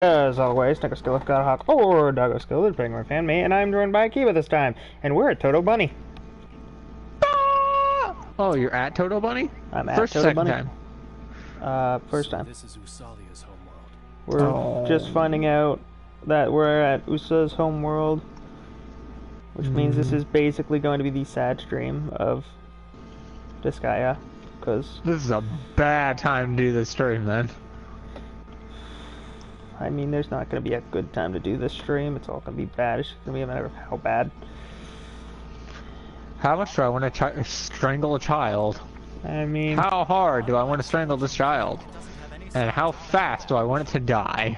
As always, Digaea, scottahawk, or Digaea, depending on fan me, and I'm joined by Akiva this time, and we're at totobunny. Oh, you're at totobunny? I'm at First or second time? First time. This is Usalia's homeworld. We're just finding out that we're at Usa's homeworld, which means this is basically going to be the sad stream of Digaea, because... This is a bad time to do this stream, then. I mean, there's not going to be a good time to do this stream. It's all going to be bad. It's just going to be a matter of how bad. How much do I want to strangle a child? I mean... How hard do I want to strangle this child? And how fast do I want it to die?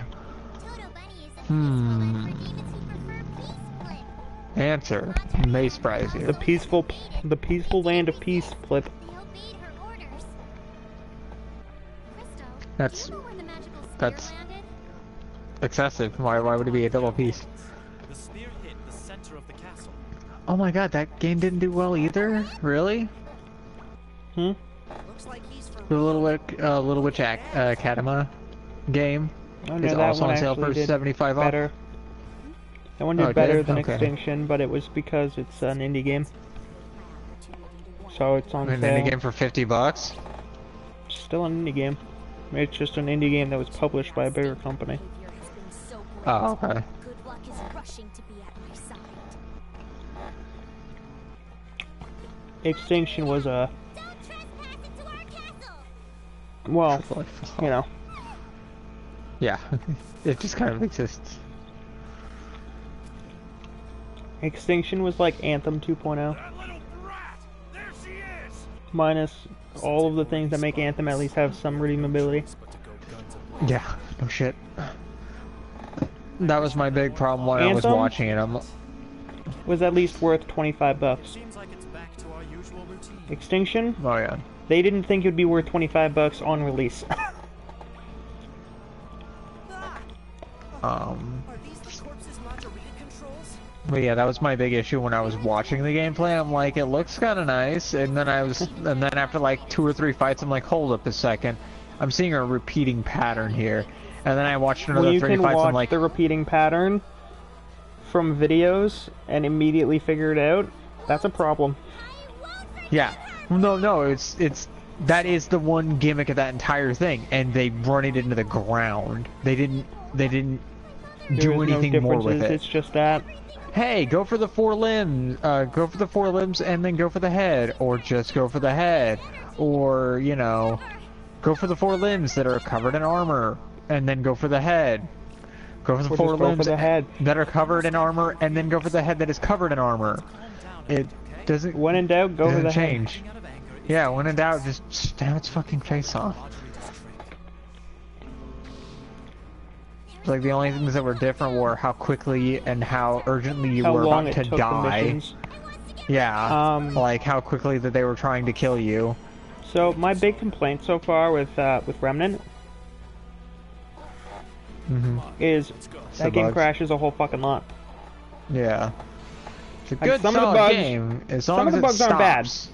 Answer. May surprise you. The peaceful land of peace, Plip. That's excessive. Why would it be a double piece? The spear hit the center of the castle. Oh my god, that game didn't do well either? Really? Hmm? The Little Witch Academa game is also on sale for 75 off. That one did better than Extinction, but it was because it's an indie game. So it's on sale. An indie game for $50? Still an indie game. It's just an indie game that was published by a bigger company. Oh, okay. Extinction was a... Well, you know. Yeah, it just kind of exists. Extinction was like Anthem 2.0. Minus all of the things that make Anthem at least have some redeemability. Yeah, no shit. That was my big problem when I was watching it. Was at least worth $25. Extinction? Oh yeah. They didn't think it would be worth $25 on release. But yeah, that was my big issue when I was watching the gameplay. I'm like, it looks kind of nice, and then and then after like 2 or 3 fights, I'm like, hold up a second, I'm seeing a repeating pattern here. And then I watched another 3 fights. I'm like, you can watch the repeating pattern from videos and immediately figure it out. That's a problem. Yeah. No, it's that is the one gimmick of that entire thing, and they run it into the ground. They didn't do anything more with it. It's just that. Hey, go for the 4 limbs. Go for the 4 limbs and then go for the head, or just go for the head, or you know, go for the 4 limbs that are covered in armor and then go for the head. Go for the 4 limbs that are covered in armor and then go for the head that is covered in armor. It doesn't. When in doubt, go for the change. Head. Yeah, when in doubt, just stab its fucking face off. Like, the only things that were different were how quickly and how urgently you were about to die. Yeah, like how quickly that they were trying to kill you. So my big complaint so far with Remnant is that game crashes a whole fucking lot. Yeah, it's a good some of the bugs, game as long as the bugs aren't bad. stops.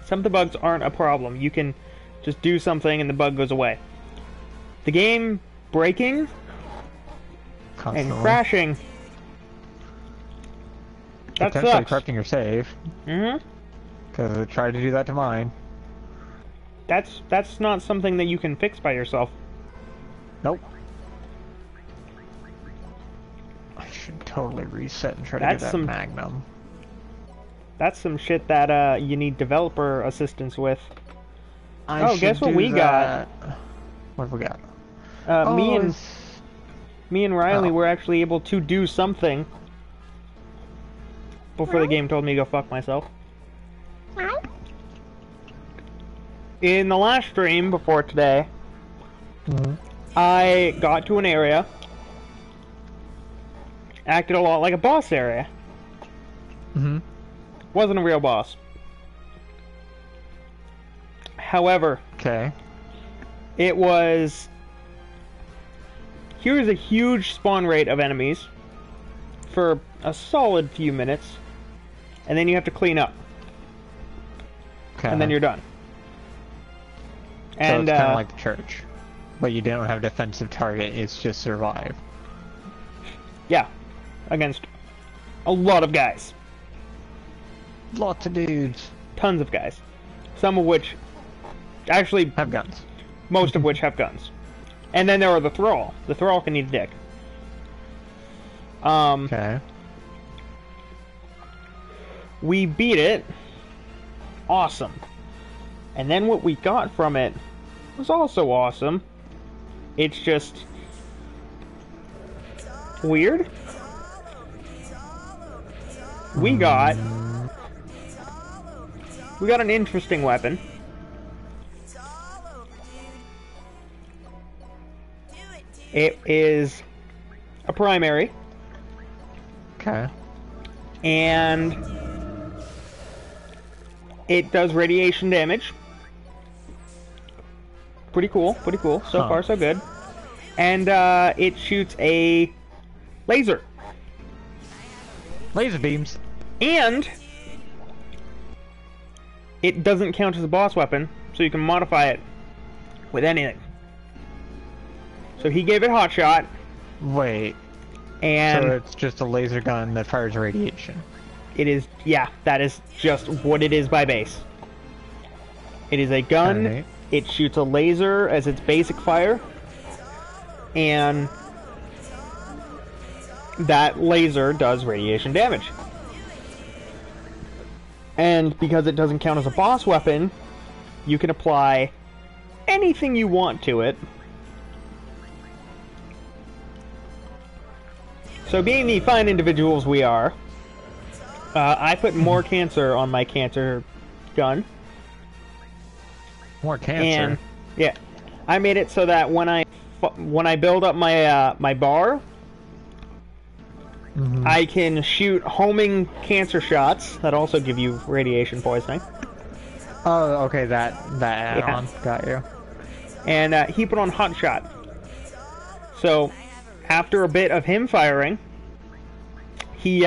Some of the bugs aren't a problem. You can just do something and the bug goes away. The game breaking and crashing. That potentially sucks. corrupting your save. Because it tried to do that to mine. That's not something that you can fix by yourself. Nope. I should totally reset and try to get that Magnum. That's some shit that you need developer assistance with. Guess what we got? What have we got? Me and Riley were actually able to do something before the game told me to go fuck myself. In the last stream before today, I got to an area, acted a lot like a boss area. Wasn't a real boss. However, it was... Here's a huge spawn rate of enemies for a solid few minutes, and then you have to clean up. And then you're done. So it's kind of like the church. But you don't have a defensive target, it's just survive. Yeah, against a lot of guys. Lots of dudes. Tons of guys. Some of which actually have guns. Most of which have guns. And then there are the Thrall. The Thrall can eat a dick. Okay. We beat it. Awesome. And then what we got from it was also awesome. It's just weird. We got an interesting weapon. It is a primary. Okay. And it does radiation damage. Pretty cool, pretty cool. So far, so good. And it shoots a laser. Laser beams. And it doesn't count as a boss weapon, so you can modify it with anything. So he gave it hot shot. Wait. And so it's just a laser gun that fires radiation. It is, yeah, that is just what it is by base. It is a gun. Right. It shoots a laser as its basic fire. And that laser does radiation damage. And because it doesn't count as a boss weapon, you can apply anything you want to it. So being the fine individuals we are, I put more cancer on my cancer gun. More cancer? And, yeah. I made it so that when I build up my my bar, I can shoot homing cancer shots that also give you radiation poisoning. Oh, okay, that add-on. Yeah. Got you. And he put on hot shot. So after a bit of him firing, he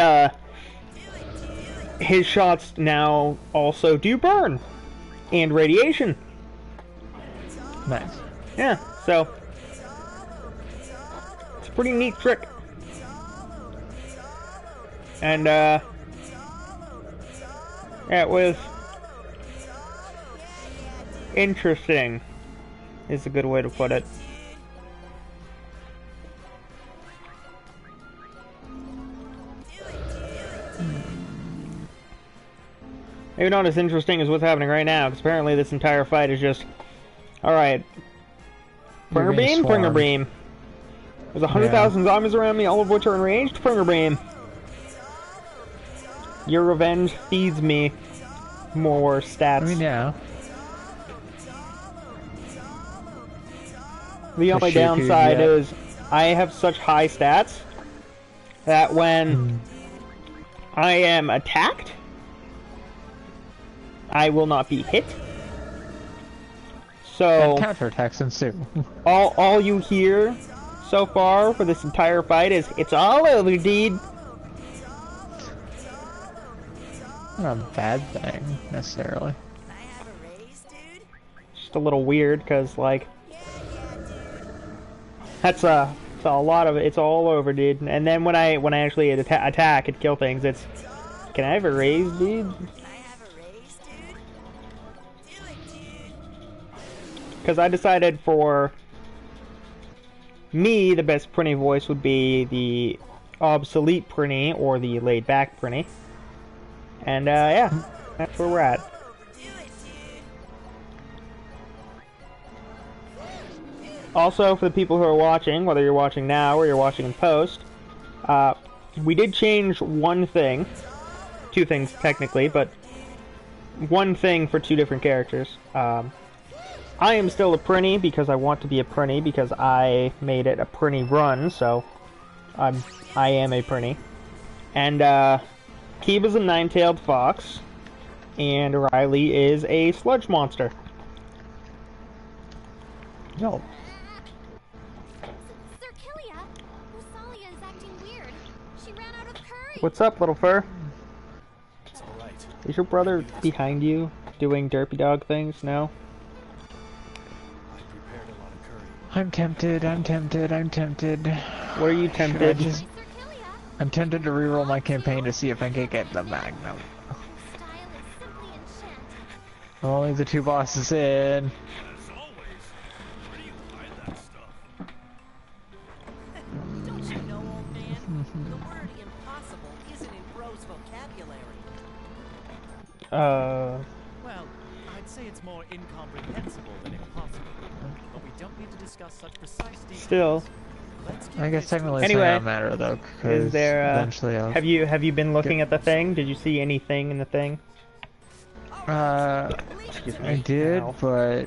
his shots now also do burn and radiation. Nice. Yeah, so it's a pretty neat trick. And yeah, it was interesting is a good way to put it. Maybe not as interesting as what's happening right now, because apparently this entire fight is just, alright, Bringer Beam, Bringer Beam. There's 100,000 zombies around me, all of which are enraged, Bringer Beam. Your revenge feeds me more stats. I mean, yeah. The only downside is I have such high stats that when I am attacked, I will not be hit. So counterattacks ensue. all you hear so far for this entire fight is "It's all over, dude." Not a bad thing necessarily. Just a little weird because like that's a lot of it. It's all over, dude. And then when I actually attack and kill things, it's can I have a raise, dude? Because I decided for me, the best Prinny voice would be the obsolete Prinny or the laid-back Prinny. And, yeah, that's where we're at. Also, for the people who are watching, whether you're watching now or you're watching in post, we did change one thing. Two things, technically, but one thing for two different characters. I am still a Prinny because I want to be a Prinny because I made it a Prinny run, so I am a Prinny. And Kiva's a nine-tailed fox, and Riley is a sludge monster. No. Sir Killia, Rosalia is acting weird. She ran out of curry. What's up, little fur? It's all right. Is your brother behind you doing derpy dog things? No? I prepared a lot of curry. I'm tempted, I'm tempted, I'm tempted. What are you Should I tempted? just... I'm tempted to reroll my campaign to see if I can get the Magnum. Style is simply enchanting. Only the 2 bosses in. As always, where do you hide that stuff? Don't you know, old man? The word impossible isn't in Bro's vocabulary. Well, I'd say it's more incomprehensible than impossible. But we don't need to discuss such precise details. Still, Let's keep I guess this technically to it's Anyway, not a matter though, because is there? eventually I'll... Have you been looking at the thing? Did you see anything in the thing? Excuse me. I did, Ow. but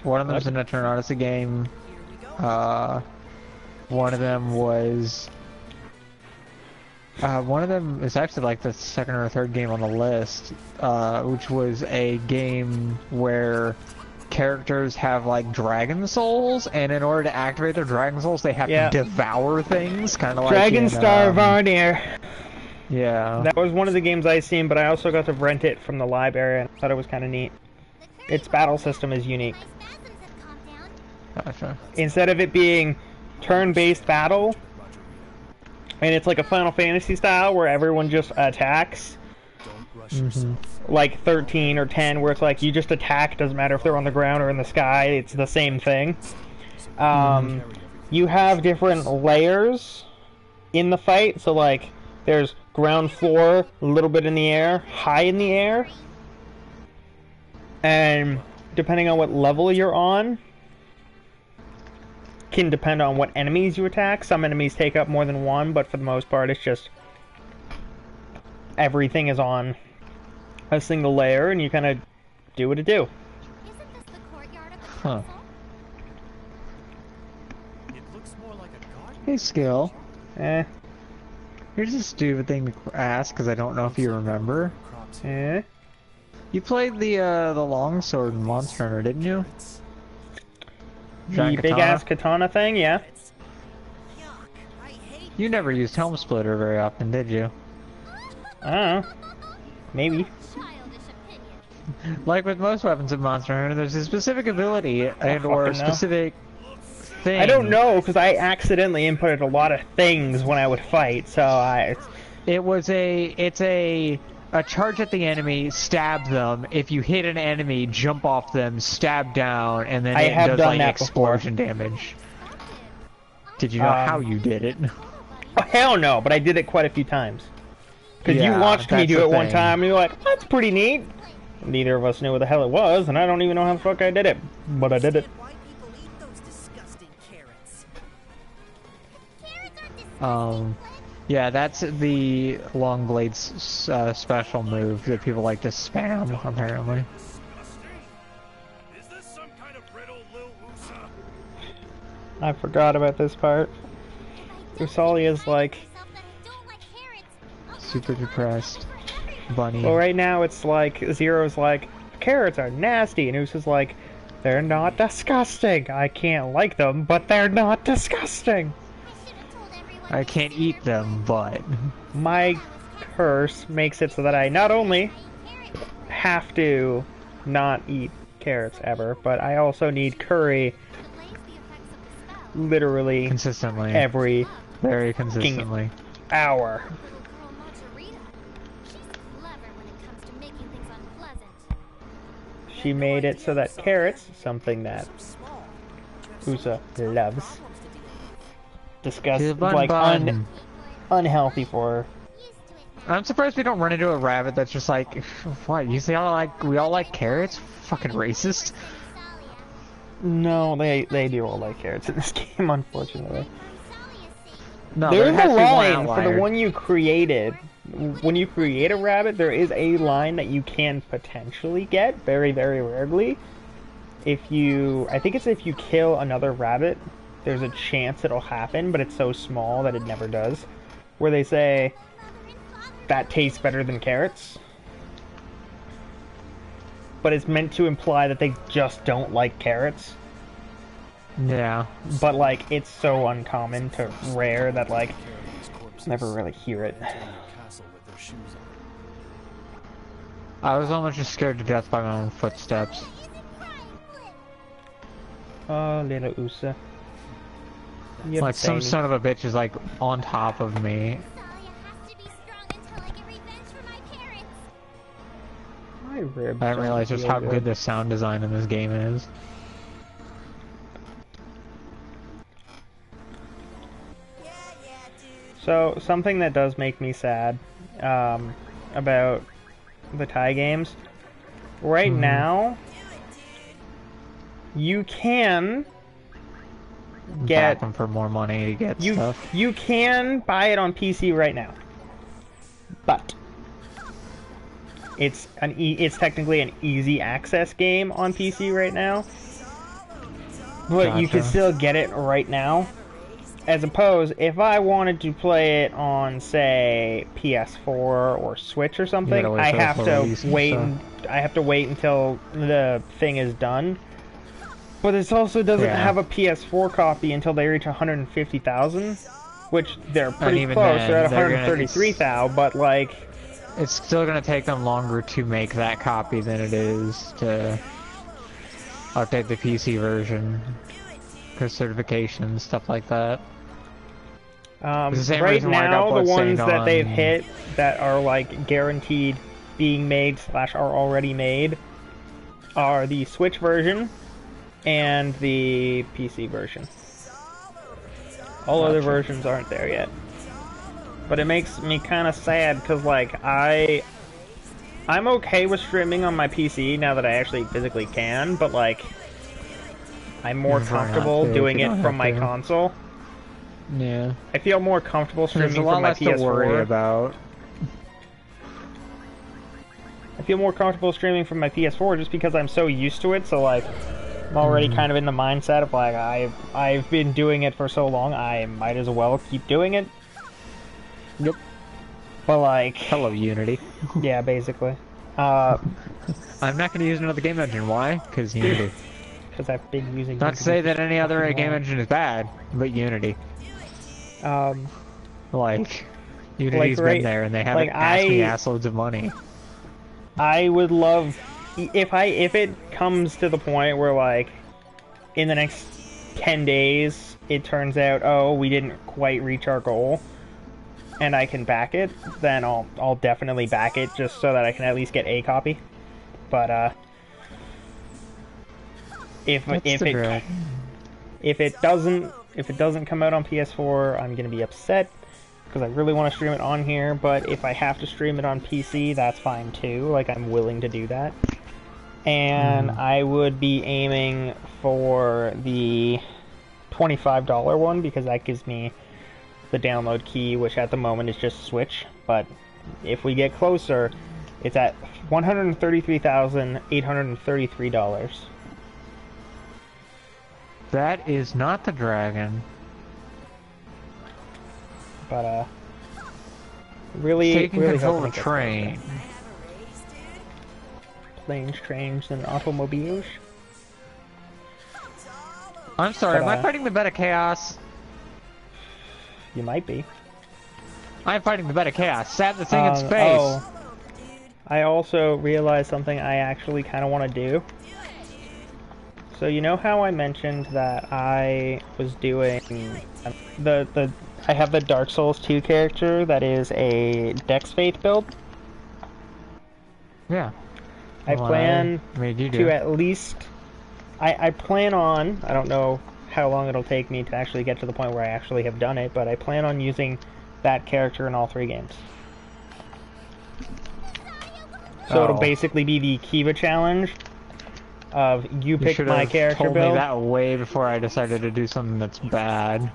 one of them's What? an Eternautica game. One of them was... one of them is actually like the second or third game on the list, which was a game where characters have like dragon souls, and in order to activate their dragon souls, they have Yeah. to devour things, kind of like Dragon in, Star Varnir. Yeah. That was one of the games I seen, but I also got to rent it from the library and I thought it was kind of neat. Its battle system is unique. My spasms have calmed down. Gotcha. Instead of it being turn-based battle, and it's like a Final Fantasy style where everyone just attacks, Don't rush yourself. like 13 or 10, where it's like you just attack, doesn't matter if they're on the ground or in the sky, it's the same thing. You have different layers in the fight, so like there's ground floor, a little bit in the air, high in the air, and depending on what level you're on, can depend on what enemies you attack. Some enemies take up more than one, but for the most part it's just everything is on a single layer and you kind of do what it do. Isn't this the courtyard of the Huh. castle? It looks more like a garden. Hey, Skill. Eh, Here's a stupid thing to ask, because I don't know if you remember. Crops here. eh. You played the longsword in Monster Hunter, didn't you? The Giant big katana? ass katana thing, yeah. Yuck, I hate You never used Helm Splitter very often, did you? I don't know. Maybe. Childish opinion. Like with most weapons in Monster Hunter, there's a specific ability and or a fucking know. specific thing. I don't know, because I accidentally inputted a lot of things when I would fight, so It's a charge at the enemy, stab them. If you hit an enemy, jump off them, stab down, and then I it have does done like that before. explosion damage. Did you know how you did it? Oh, hell no, but I did it quite a few times. Because Yeah, you watched me that's do the it one thing. time, and you're like, that's pretty neat. Neither of us knew what the hell it was, and I don't even know how the fuck I did it. But I did it. why people eat those disgusting carrots. Carrots are disgusting. Yeah, that's the Long Blade's special move that people like to spam, apparently. Is this some kind of riddle, Lil Usa? I forgot about this part. Usalia's like, Myself that I don't like carrots. I'll Super have to depressed. Bunny. well, right now it's like, Zero's like, carrots are nasty, and Usa's like, they're not disgusting. I can't like them, but they're not disgusting. I should have told everyone. I can't eat them, but... My curse makes it so that I not only Carrots. have to not eat carrots ever, but I also need curry Delays the effects of the spell. literally Consistently. every Very consistently. hour. Little girl Margarita. She's clever when it comes to making things unpleasant. She made it so that carrots, something that Small. Usa loves, Problems to deal with. disgust, She's a bun like bun. unhealthy for her. Used to it now. I'm surprised we don't run into a rabbit that's just like, what, you say we all like carrots? Fucking racist. No, they do all like carrots in this game, unfortunately. No, There's has a to be one line for the outlier. one you created. When you create a rabbit, there is a line that you can potentially get, very, very rarely. If you, I think it's if you kill another rabbit, there's a chance it'll happen, but it's so small that it never does. Where they say, that tastes better than carrots. But it's meant to imply that they just don't like carrots. Yeah. But, like, it's so uncommon to rare that, like, Carrying these corpses never really hear it. into the castle with their shoes on. I was almost just scared to death by my own footsteps. Oh, little Usa. You Like some baby. son of a bitch is like on top of me. Salia has to be strong until I get revenge for my parents. My ribs I didn't don't realize just feel how good the sound design in this game is. So, something that does make me sad about the Thai games, right now, you can Back get, them for more money to get stuff. you can buy it on PC right now, but it's it's technically an easy access game on PC right now, but you can Gotcha. still get it right now. As opposed, if I wanted to play it on, say, PS4 or Switch or something, gotta wait I for the have full to release and wait. stuff. I have to wait until the thing is done. But this also doesn't Yeah. have a PS4 copy until they reach 150,000, which they're pretty even close. then, They're at they're gonna- 133,000, but like, It's still gonna take them longer to make that copy than it is to update the PC version. Because certifications, stuff like that. It's the same right reason why I got now, the ones Bloodstained that they've on- hit that are like guaranteed being made / are already made are the Switch version and the PC version. All other Gotcha. versions aren't there yet. But it makes me kind of sad because like I'm okay with streaming on my PC now that I actually physically can, but like I'm more Prefer not comfortable to if doing you it don't from have my to. console. Yeah. I feel more comfortable There's a streaming lot from my less to worry PS4. about. I feel more comfortable streaming from my PS4 just because I'm so used to it. So like, I'm already kind of in the mindset of like I've been doing it for so long, I might as well keep doing it. Yep. But like, Hello, Unity. yeah, basically, I'm not gonna use another game engine. Why? Because Unity. because I've been using. Not to say that any other fucking game long. engine is bad, but Unity. Like, Unity's right- been there and they haven't like, asked me assloads of money. I would love if it comes to the point where like in the next 10 days it turns out, oh, we didn't quite reach our goal and I can back it, then I'll definitely back it just so that I can at least get a copy. But if it doesn't come out on PS4, I'm gonna be upset because I really want to stream it on here. But if I have to stream it on PC, that's fine too. Like, I'm willing to do that. And I would be aiming for the $25 one because that gives me the download key, which at the moment is just Switch. But if we get closer, it's at $133,833. That is not the dragon. But really, Taking really control hoping of a it gets train. better. Planes, trains, and automobiles. I'm sorry, But, am I fighting the Beta Chaos? You might be. I'm fighting the Beta Chaos. Stab the thing in space. Oh, I also realized something I actually kind of want to do. So you know how I mentioned that I was doing I have the Dark Souls 2 character that is a Dex Faith build. Yeah. I Well, plan I made you do. to at least I plan on, I don't know how long it'll take me to actually get to the point where I actually have done it, but I plan on using that character in all 3 games. So it'll basically be the Kiva challenge of you pick should my have character told build. me that way before I decided to do something that's bad.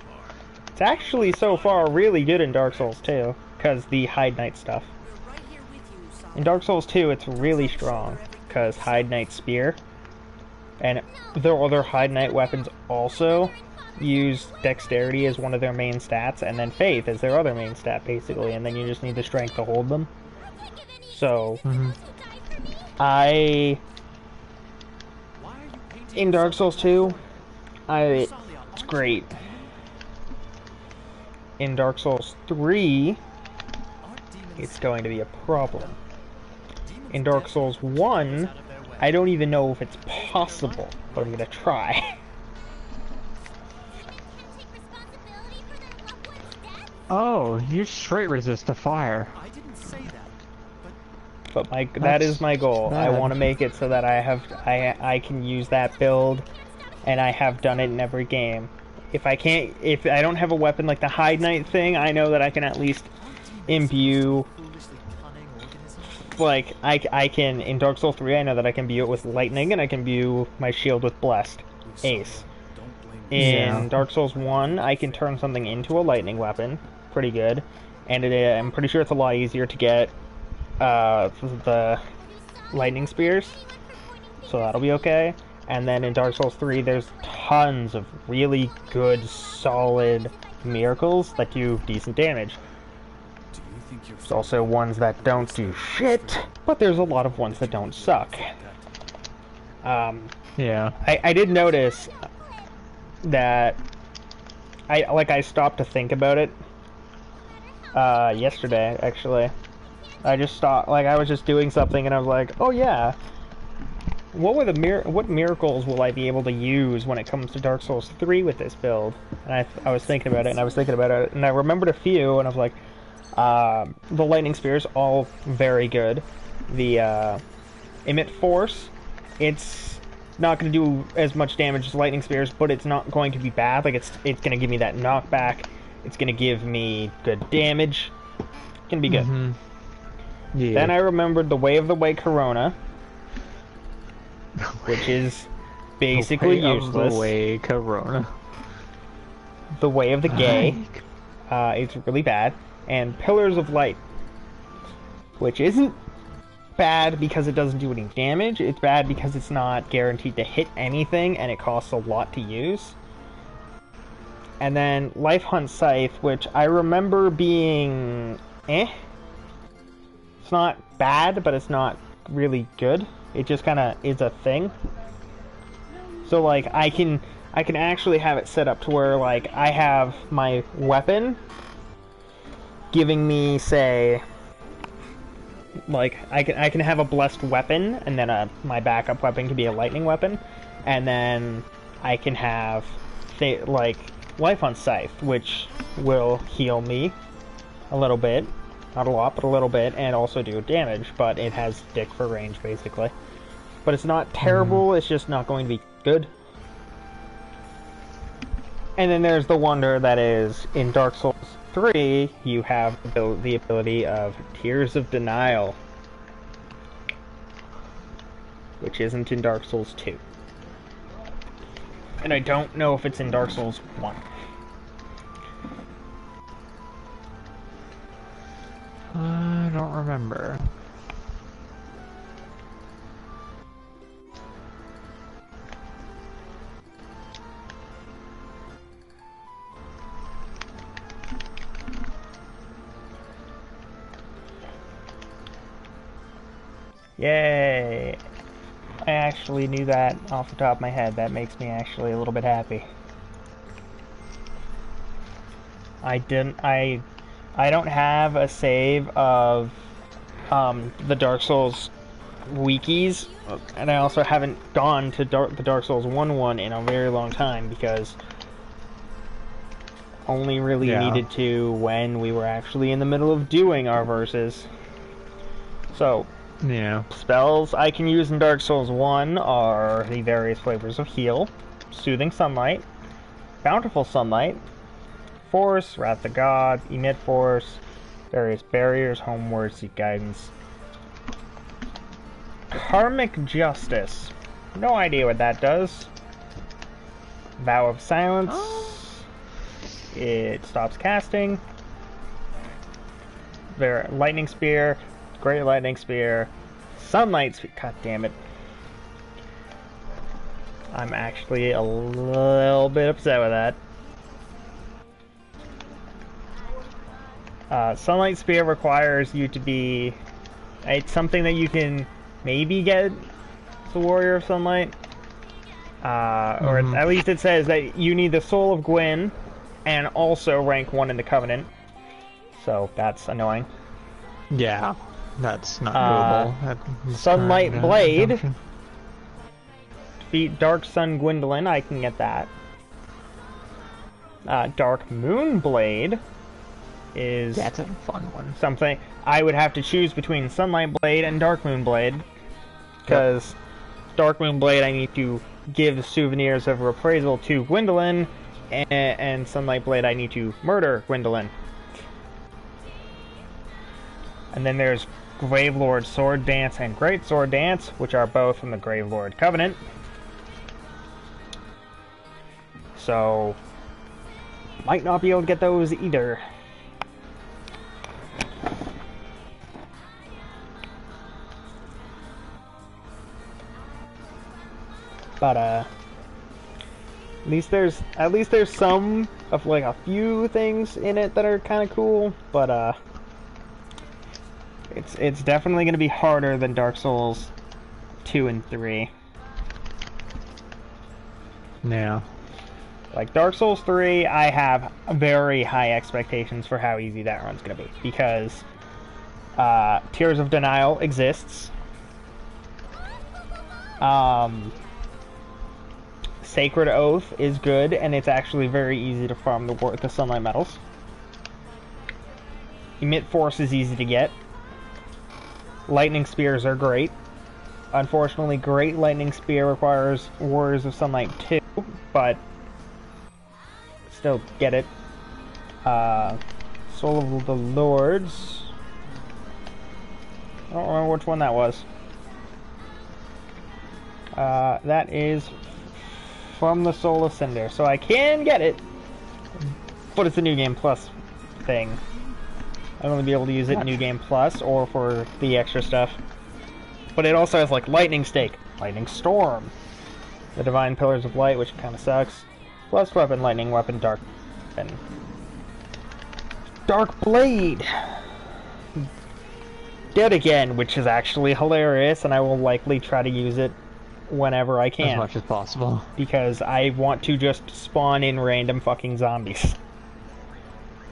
It's actually so far really good in Dark Souls 2, because the Hide Knight stuff. We're right here with you, Salia. In Dark Souls 2, it's really strong, because Hide Knight Spear, and their other Hide Knight weapons also use Dexterity as one of their main stats, and then Faith as their other main stat, basically, and then you just need the Strength to hold them. So, Why are you painting in Dark Souls 2, it's Salia, great. In Dark Souls 3, aren't demons it's going to be a problem. demons In Dark dead? Souls 1, Out of their way. I don't even know if it's possible, but I'm gonna try. Oh, you straight resist to fire. I didn't say that, But that is my goal. I bad. want to make it so that I can use that build, and I have done it in every game. If I don't have a weapon like the Hide Knight thing, I know that I can at least imbue, foolishly cunning organisms. like, I can, in Dark Souls 3, I know that I can imbue it with lightning, and I can imbue my shield with blessed. Ace. Don't blame In Yeah. Dark Souls 1, I can turn something into a lightning weapon. Pretty good. And I'm pretty sure it's a lot easier to get the lightning spears. So that'll be okay. And then in Dark Souls 3, there's tons of really good, solid miracles that do decent damage. Do you think you're There's also ones that don't do shit, but there's a lot of ones that don't suck. Yeah. I did notice that I stopped to think about it yesterday, actually. I just stopped, like, I was just doing something and I was like, oh yeah, what miracles will I be able to use when it comes to Dark Souls 3 with this build? And I was thinking about it, and I remembered a few, and I was like, the lightning spears, all very good. The emit force, it's not going to do as much damage as lightning spears, but it's not going to be bad. Like, it's going to give me that knockback. It's going to give me good damage. It's going to be good. Mhm. Yeah. Then I remembered the Way of the Way Corona, which is basically Way of useless. the way, Corona. The Way of the Gay, it's really bad. And Pillars of Light, which isn't bad because it doesn't do any damage. It's bad because it's not guaranteed to hit anything, and it costs a lot to use. And then Life Hunt Scythe, which I remember being It's not bad, but it's not really good. It just kind of is a thing. So like I can actually have it set up to where like I have my weapon giving me, say, like I can have a blessed weapon, and then my backup weapon can be a lightning weapon, and then I can have like Life on Scythe, which will heal me a little bit, not a lot, but a little bit, and also do damage. But it has dick for range basically. But it's not terrible. It's just not going to be good. And then there's the wonder that is in Dark Souls 3, you have the ability of Tears of Denial, which isn't in Dark Souls 2. And I don't know if it's in Dark Souls 1. I don't remember. Yay! I actually knew that off the top of my head. That makes me actually a little bit happy. I don't have a save of the Dark Souls wikis, and I also haven't gone to the Dark Souls 1 in a very long time because only really needed to when we were actually in the middle of doing our verses. So, Yeah. spells I can use in Dark Souls 1 are the various flavors of Heal, Soothing Sunlight, Bountiful Sunlight, Force, Wrath of God, Emit Force, various barriers, Homeward, Seek Guidance. Karmic Justice. No idea what that does. Vow of Silence. It stops casting. Lightning Spear. Great Lightning Spear. Sunlight Spear. God damn it. I'm actually a little bit upset with that. Sunlight Spear requires you to be... It's something that you can maybe get the Warrior of Sunlight. Or at least it says that you need the Soul of Gwyn and also rank 1 in the Covenant. So that's annoying. Yeah. That's not doable. That's Sunlight not, Blade. assumption. Defeat Dark Sun Gwendolyn, I can get that. Dark Moon Blade. is That's a fun one. something I would have to choose between Sunlight Blade and Dark Moon Blade, because Dark Moon Blade I need to give souvenirs of appraisal to Gwendolyn, and Sunlight Blade I need to murder Gwendolyn. And then there's Gravelord Sword Dance and Great Sword Dance, which are both from the Gravelord Covenant. So, might not be able to get those either. But at least there's some of like a few things in it that are kind of cool. But it's definitely going to be harder than Dark Souls 2 and 3. Yeah. Like Dark Souls 3, I have very high expectations for how easy that run's going to be, because Tears of Denial exists. Sacred Oath is good, and it's actually very easy to farm the Sunlight Metals. Emit Force is easy to get. Lightning Spears are great. Unfortunately, Great Lightning Spear requires Warriors of Sunlight 2, but still get it. Soul of the Lords. I don't remember which one that was. That is from the Soul of Cinder, so I can get it, but it's a New Game Plus thing. I'm only be able to use it in New Game Plus or for the extra stuff. But it also has like Lightning Stake, Lightning Storm, the Divine Pillars of Light, which kind of sucks, plus Weapon, Lightning Weapon, Dark, and Dark Blade. Dead Again, which is actually hilarious, and I will likely try to use it whenever I can. As much as possible. Because I want to just spawn in random fucking zombies.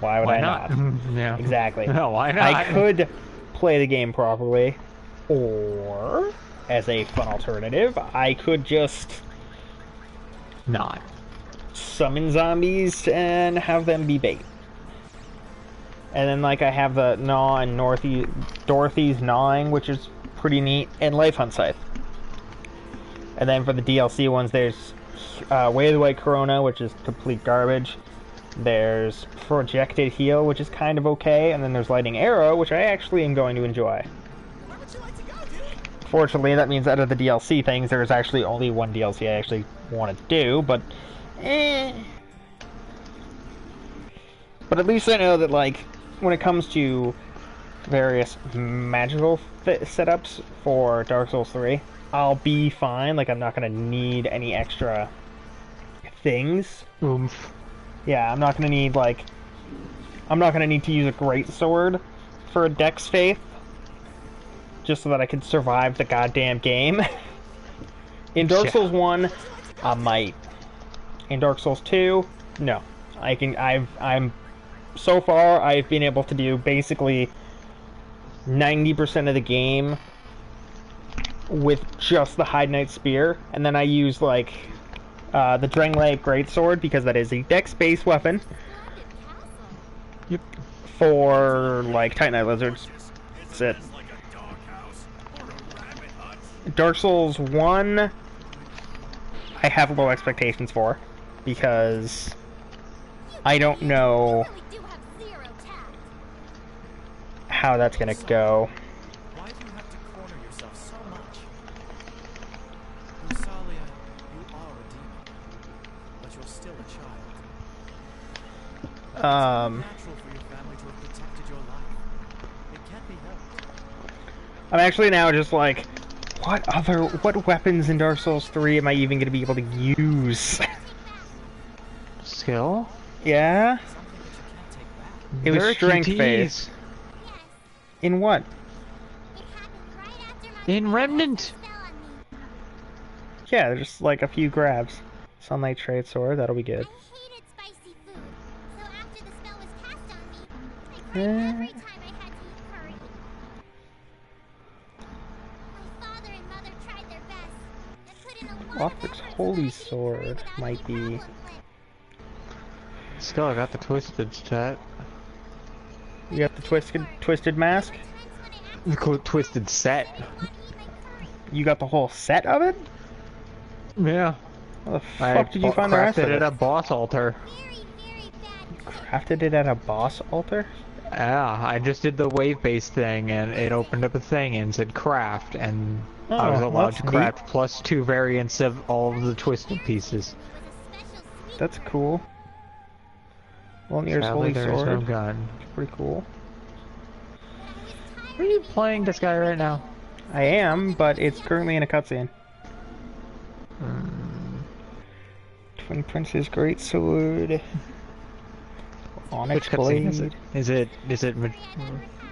Why would I not? Yeah. Exactly. No, why not? I could play the game properly, or, as a fun alternative, I could just not summon zombies and have them be bait. And then, like, I have the Gnaw and Dorothy's Gnawing, which is pretty neat, and Life Hunt Scythe. And then for the DLC ones, there's Way of the White Corona, which is complete garbage. There's Projected Heal, which is kind of okay, and then there's Lightning Arrow, which I actually am going to enjoy. Fortunately, that means out of the DLC things, there's actually only one DLC I actually want to do, but But at least I know that, like, when it comes to various magical setups for Dark Souls 3, I'll be fine. Like, I'm not going to need any extra things. oomph. Yeah, I'm not going to need, like... I'm not going to need to use a great sword for a Dex Faith, just so that I can survive the goddamn game. In Dark Souls 1, I might. In Dark Souls 2, no. So far, I've been able to do basically 90% of the game with just the Hide Knight Spear, and then I use, like, the Drenglei Greatsword, because that is a Dex-based weapon. Yep. For, like, Titanite Lizards. That's it. Dark Souls 1, I have low expectations for, because I don't know how that's gonna go. Why do you have to corner yourself so much? Rosalia, you are a demon, but you're still a child. It's natural for your family to have protected your life. It can't be helped. I'm actually now just like, what weapons in Dark Souls 3 am I even gonna be able to use? Skill? Yeah? Something that you can't take back. It was There are strength QTs. phase. In what? In Remnant! Yeah, there's like a few grabs. Sunlight Trade Sword, that'll be good. I hated spicy food, so after the spell was cast on me, I cried every time I had to eat curry. My father and mother tried their best and put in a lot of Lothbrok's effort Holy so Sword that I could might be be... Flip. Still, I got the Twisted chat. You got the twisted mask? The cool twisted set. You got the whole set of it? Yeah. How the fuck did you find the rest of crafted it? it at a boss altar. Crafted it at a boss altar? Yeah, I just did the wave-based thing, and it opened up a thing and said craft, and I was Oh, allowed that's to craft plus 2 variants of all of the twisted pieces. That's cool. Volnir's Sadly, holy there is sword. no gun. Pretty cool. Are you playing this guy right now? I am, but it's currently in a cutscene. Twin Prince's great sword. Onyx Which cutscene blade. is it? Is it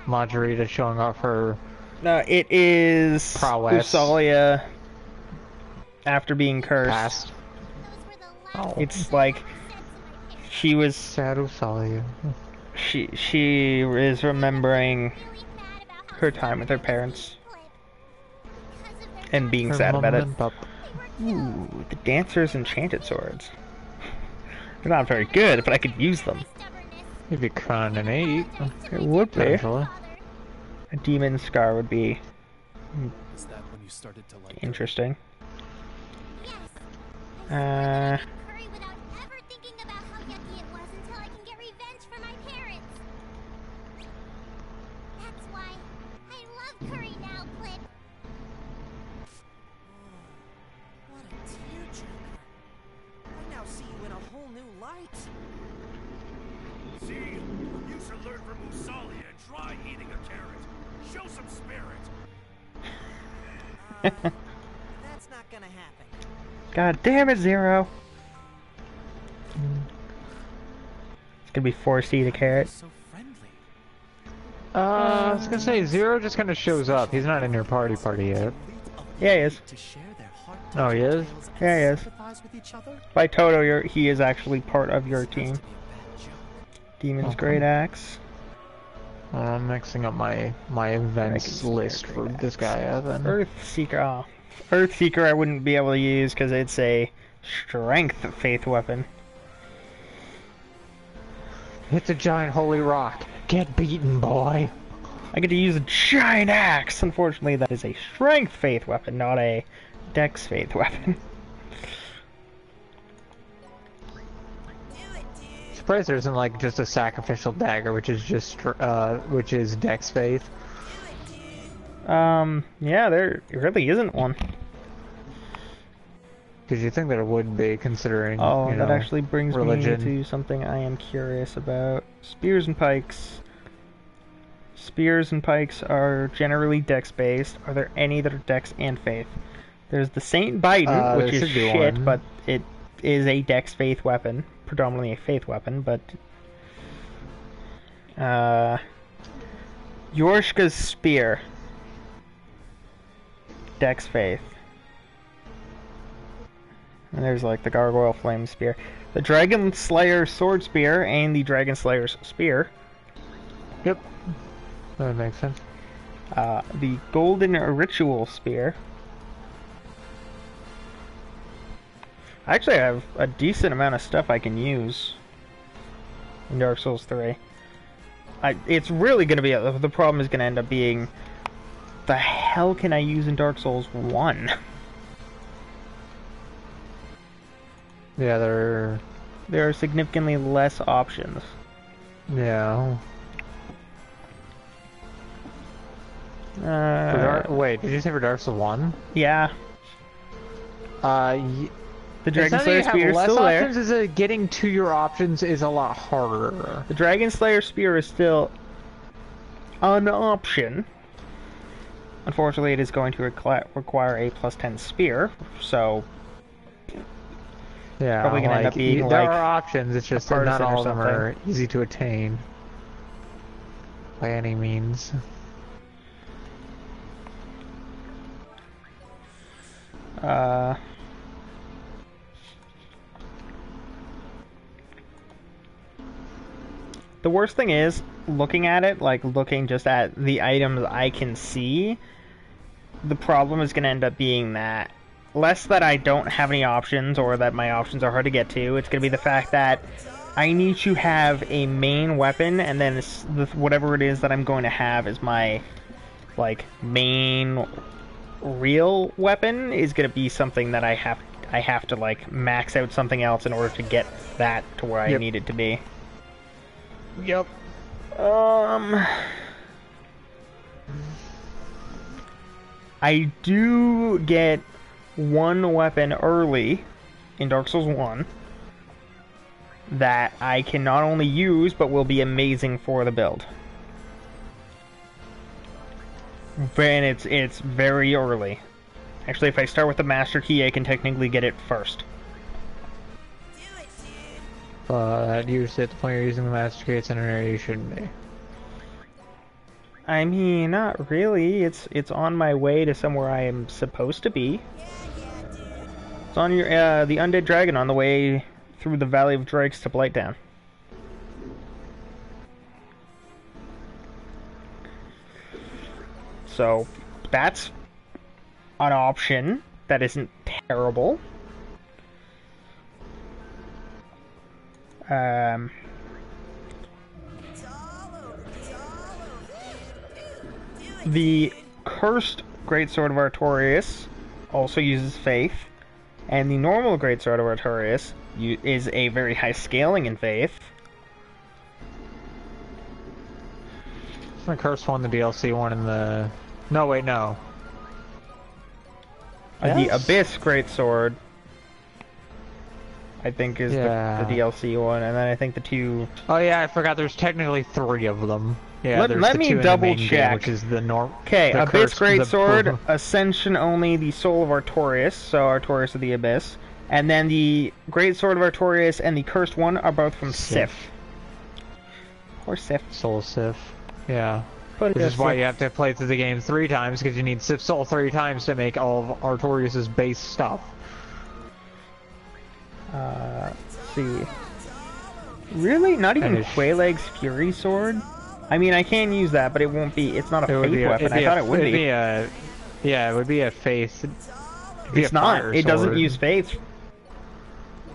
Margarita showing off her? No, it is Prowess. Usalia after being cursed. Past. Oh, It's like she was sad Usalia. she is remembering her time with her parents and being sad about it. Ooh, the dancer's enchanted swords. They're not very good, but I could use them. Maybe Crown and 8. It would be. Potentially. A demon scar would be Is that when you started to like interesting. Yes. I curry without ever thinking about how yucky it was until I can get revenge for my parents. That's why I love curry now, Plip. What a tearjerker. I now see you in a whole new light. See, you should learn from Usalia and try eating a carrot. Show some spirit. That's not gonna happen. God damn it, Zero! It's gonna be forced to eat a carrot. So friendly. I was gonna say, Zero just kind of shows up. He's not in your party yet. Yeah, he is. To share their heart Oh, he is? Yeah, he is. sympathize with each other. By Toto, he is actually part of your team. Demon's Okay. Great Axe. I'm mixing up my events list for this guy, then. Earthseeker. Oh. Earthseeker I wouldn't be able to use because it's a strength faith weapon. It's a giant holy rock. Get beaten, boy. I get to use a giant axe. Unfortunately, that is a strength faith weapon, not a dex faith weapon. Surprised there isn't like just a sacrificial dagger, which is just which is dex faith. Yeah, there really isn't one. Because you think there would be, considering Oh, you that know, actually brings religion. me to something I am curious about. Spears and pikes. Spears and pikes are generally dex-based. Are there any that are dex and faith? There's the Saint Biden, which there is should be shit, one. but it is a dex-faith weapon. Predominantly a faith weapon, but... Yorshka's Spear. Dex faith. And there's like the Gargoyle Flame Spear. The Dragon Slayer Sword Spear and the Dragon Slayer's Spear. Yep, that makes sense. The Golden Ritual Spear. Actually, I have a decent amount of stuff I can use in Dark Souls 3. It's really going to be... The problem is going to end up being... The hell can I use in Dark Souls 1? Yeah, there There are significantly less options. Yeah. Wait, did you say for Dark Souls 1? Yeah. The Dragon Slayer Spear is less still there. options, is it getting to your options is a lot harder. The Dragon Slayer Spear is still an option. Unfortunately, it is going to require a +10 spear, so Yeah, probably gonna end up being there like are options, it's just that not partisan or all of them are something. easy to attain. By any means. The worst thing is, looking at it, like looking just at the items I can see, the problem is going to end up being that less that I don't have any options or that my options are hard to get to, it's going to be the fact that I need to have a main weapon, and then whatever it is that I'm going to have as my, like, main real weapon is going to be something that I have to, like, max out something else in order to get that to where I need it to be. Yep. I do get one weapon early in Dark Souls 1 that I can not only use, but will be amazing for the build. And it's very early. Actually, if I start with the Master Key, I can technically get it first. Usually at the point you're using the Master Key, it's in an area you shouldn't be. I mean, not really. It's on my way to somewhere I am supposed to be. It's on your the Undead Dragon on the way through the Valley of Drakes to Blighttown. So that's an option that isn't terrible. The Cursed Greatsword of Artorias also uses Faith, and the normal Greatsword of Artorias is a very high scaling in Faith. The Cursed one, the DLC one, and the... No, wait, no. The Abyss Greatsword, I think, is the DLC one, and then I think the two... Oh yeah, I forgot there's technically 3 of them. Yeah, let me double check. Which is the norm. Okay, Abyss Greatsword, Ascension only, the Soul of Artorias, so Artorias of the Abyss, and then the Greatsword of Artorias and the Cursed one are both from Sif. Or Sif. Soul Sif. Yeah. Which is why you have to play through the game 3 times, because you need Sif Soul 3 times to make all of Artorias' base stuff. Let's see. Really? Not even Quelaag's Fury Sword? I mean, I can use that, but it won't be. It's not a faith weapon. I thought it would be. Yeah, it would be a faith. It's not. It doesn't use faith.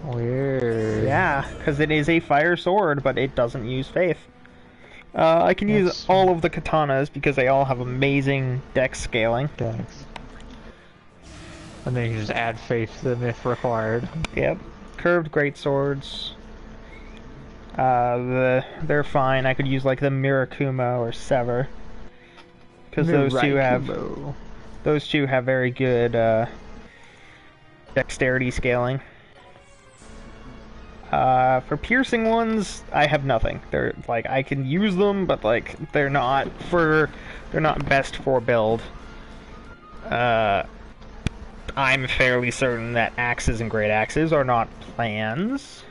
Weird. Yeah, because it is a fire sword, but it doesn't use faith. I can use all of the katanas because they all have amazing dex scaling. Dex. And then you can just add faith to them if required. Yep. Curved greatswords. They're fine. I could use like the Mirakuma or Sever, because those two have very good dexterity scaling. For piercing ones, I have nothing. They're like, I can use them, but like they're not best for build. I'm fairly certain that axes and great axes are not plans.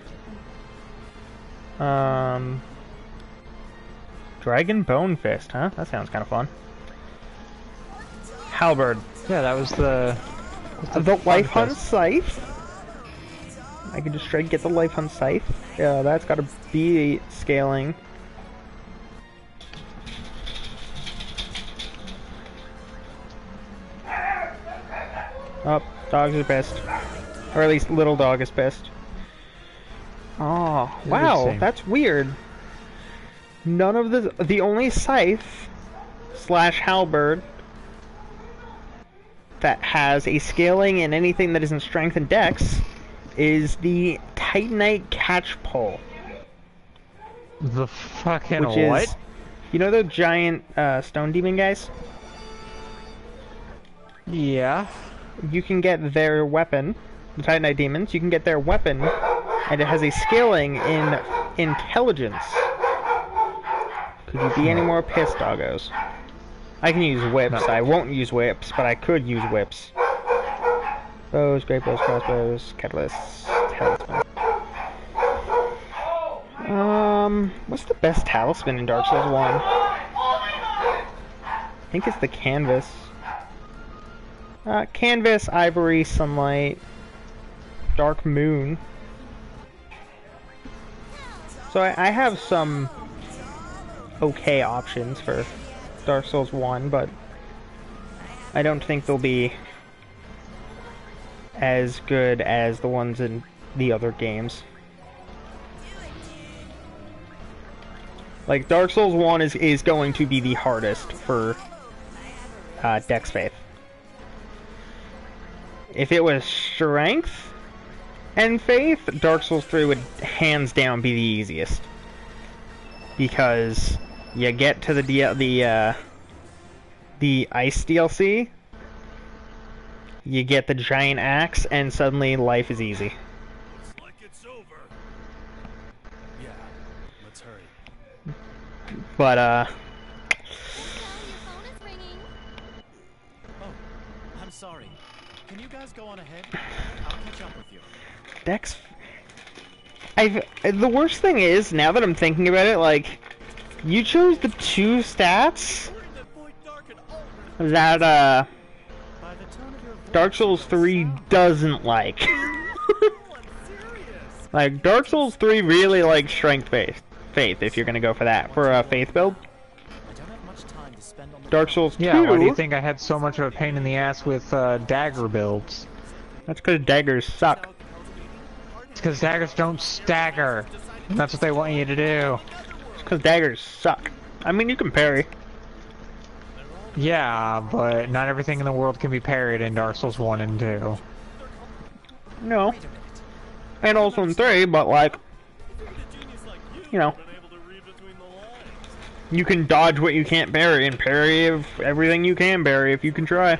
Dragon Bone Fist, huh? That sounds kind of fun. Halberd. Yeah, that was the Life Hunt Scythe. I can just try to get the Life Hunt Scythe. Yeah, that's got to be scaling. Oh, dogs are pissed. Or at least little dog is pissed. Oh, wow, that's weird. None of the only scythe / halberd that has a scaling in anything that isn't strength and dex is the Titanite Catchpole. The fucking what? Is, you know the giant stone demon guys? Yeah. You can get their weapon, the Titanite demons, you can get their weapon, and it has a scaling in intelligence. Could you be any more pissed, doggos? I can use whips. No. I won't use whips, but I could use whips. Bows, great bows, crossbows, catalysts, talisman. What's the best talisman in Dark Souls 1? I think it's the canvas. Canvas, ivory, sunlight, dark moon. So I have some okay options for Dark Souls 1, but I don't think they'll be as good as the ones in the other games. Like, Dark Souls 1 is going to be the hardest for Dex Faith. If it was Strength and Faith, Dark Souls 3 would hands down be the easiest. Because you get to the Ice DLC, you get the giant axe, and suddenly life is easy. Looks like it's over. Yeah, let's hurry. But, Your phone is ringing. Oh, I'm sorry. Can you guys go on ahead? I'll catch up with you. Dex... The worst thing is, now that I'm thinking about it, like, you chose the two stats We're in the void dark and all that, By the tone of your voice, Dark Souls 3 doesn't like. I'm serious. Like, Dark Souls 3 really likes Strength Faith, if you're gonna go for that, for a Faith build. I don't have much time to spend on the Dark Souls 2... Yeah, why do you think I had so much of a pain in the ass with dagger builds? That's because daggers suck. It's because daggers don't stagger. And that's what they want you to do. It's because daggers suck. I mean, you can parry. Yeah, but not everything in the world can be parried in Dark Souls 1 and 2. No. And also in 3, but like, you know, you can dodge what you can't parry and parry everything you can parry if you can try.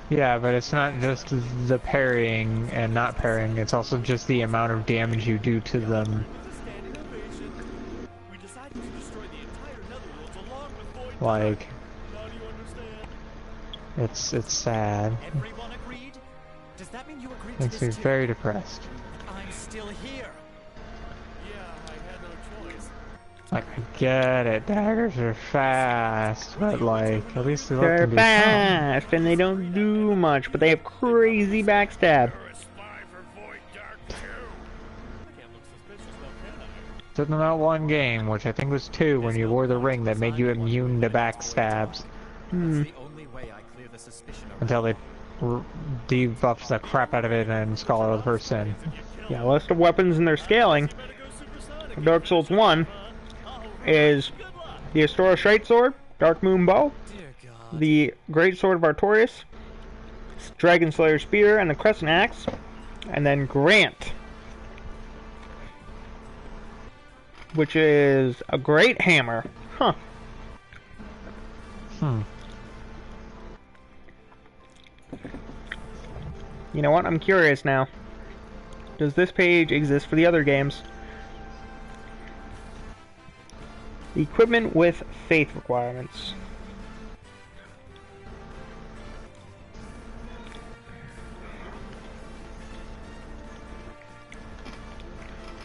Yeah, but it's not just the parrying and not parrying, it's also just the amount of damage you do to them. We decided to destroy the entire Netherworld along with void Like, Now do you understand? it's sad. Everyone agreed? Does that mean you agreed to Makes me this too? very depressed. I'm still here. Yeah, I had no choice. Like, I get it, daggers are fast, but like, at least they They're can do something. fast and they don't do much, but they have crazy backstab. Didn't know one game, which I think was 2, when you wore the ring that made you immune to backstabs. Hmm. The only way I clear the suspicion of Until they debuffs the crap out of it and Scholar of the First Sin. Yeah, list of weapons and their scaling. Dark Souls 1 is the Astora Straight Sword, Dark Moon Bow, dear God. the Great Sword of Artorias, Dragon Slayer Spear, and the Crescent Axe, and then Grant, which is a great hammer. Huh. You know what? I'm curious now. Does this page exist for the other games? Equipment with faith requirements.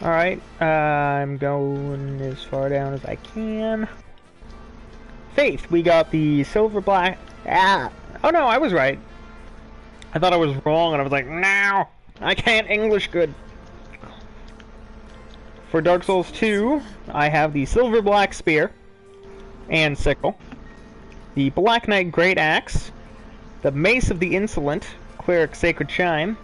Alright, I'm going as far down as I can. Faith, we got the silver black... Oh no, I was right. I thought I was wrong and I was like, no! I can't English good. For Dark Souls 2, I have the Silver Black Spear and Sickle, the Black Knight Great Axe, the Mace of the Insolent, Cleric Sacred Chime,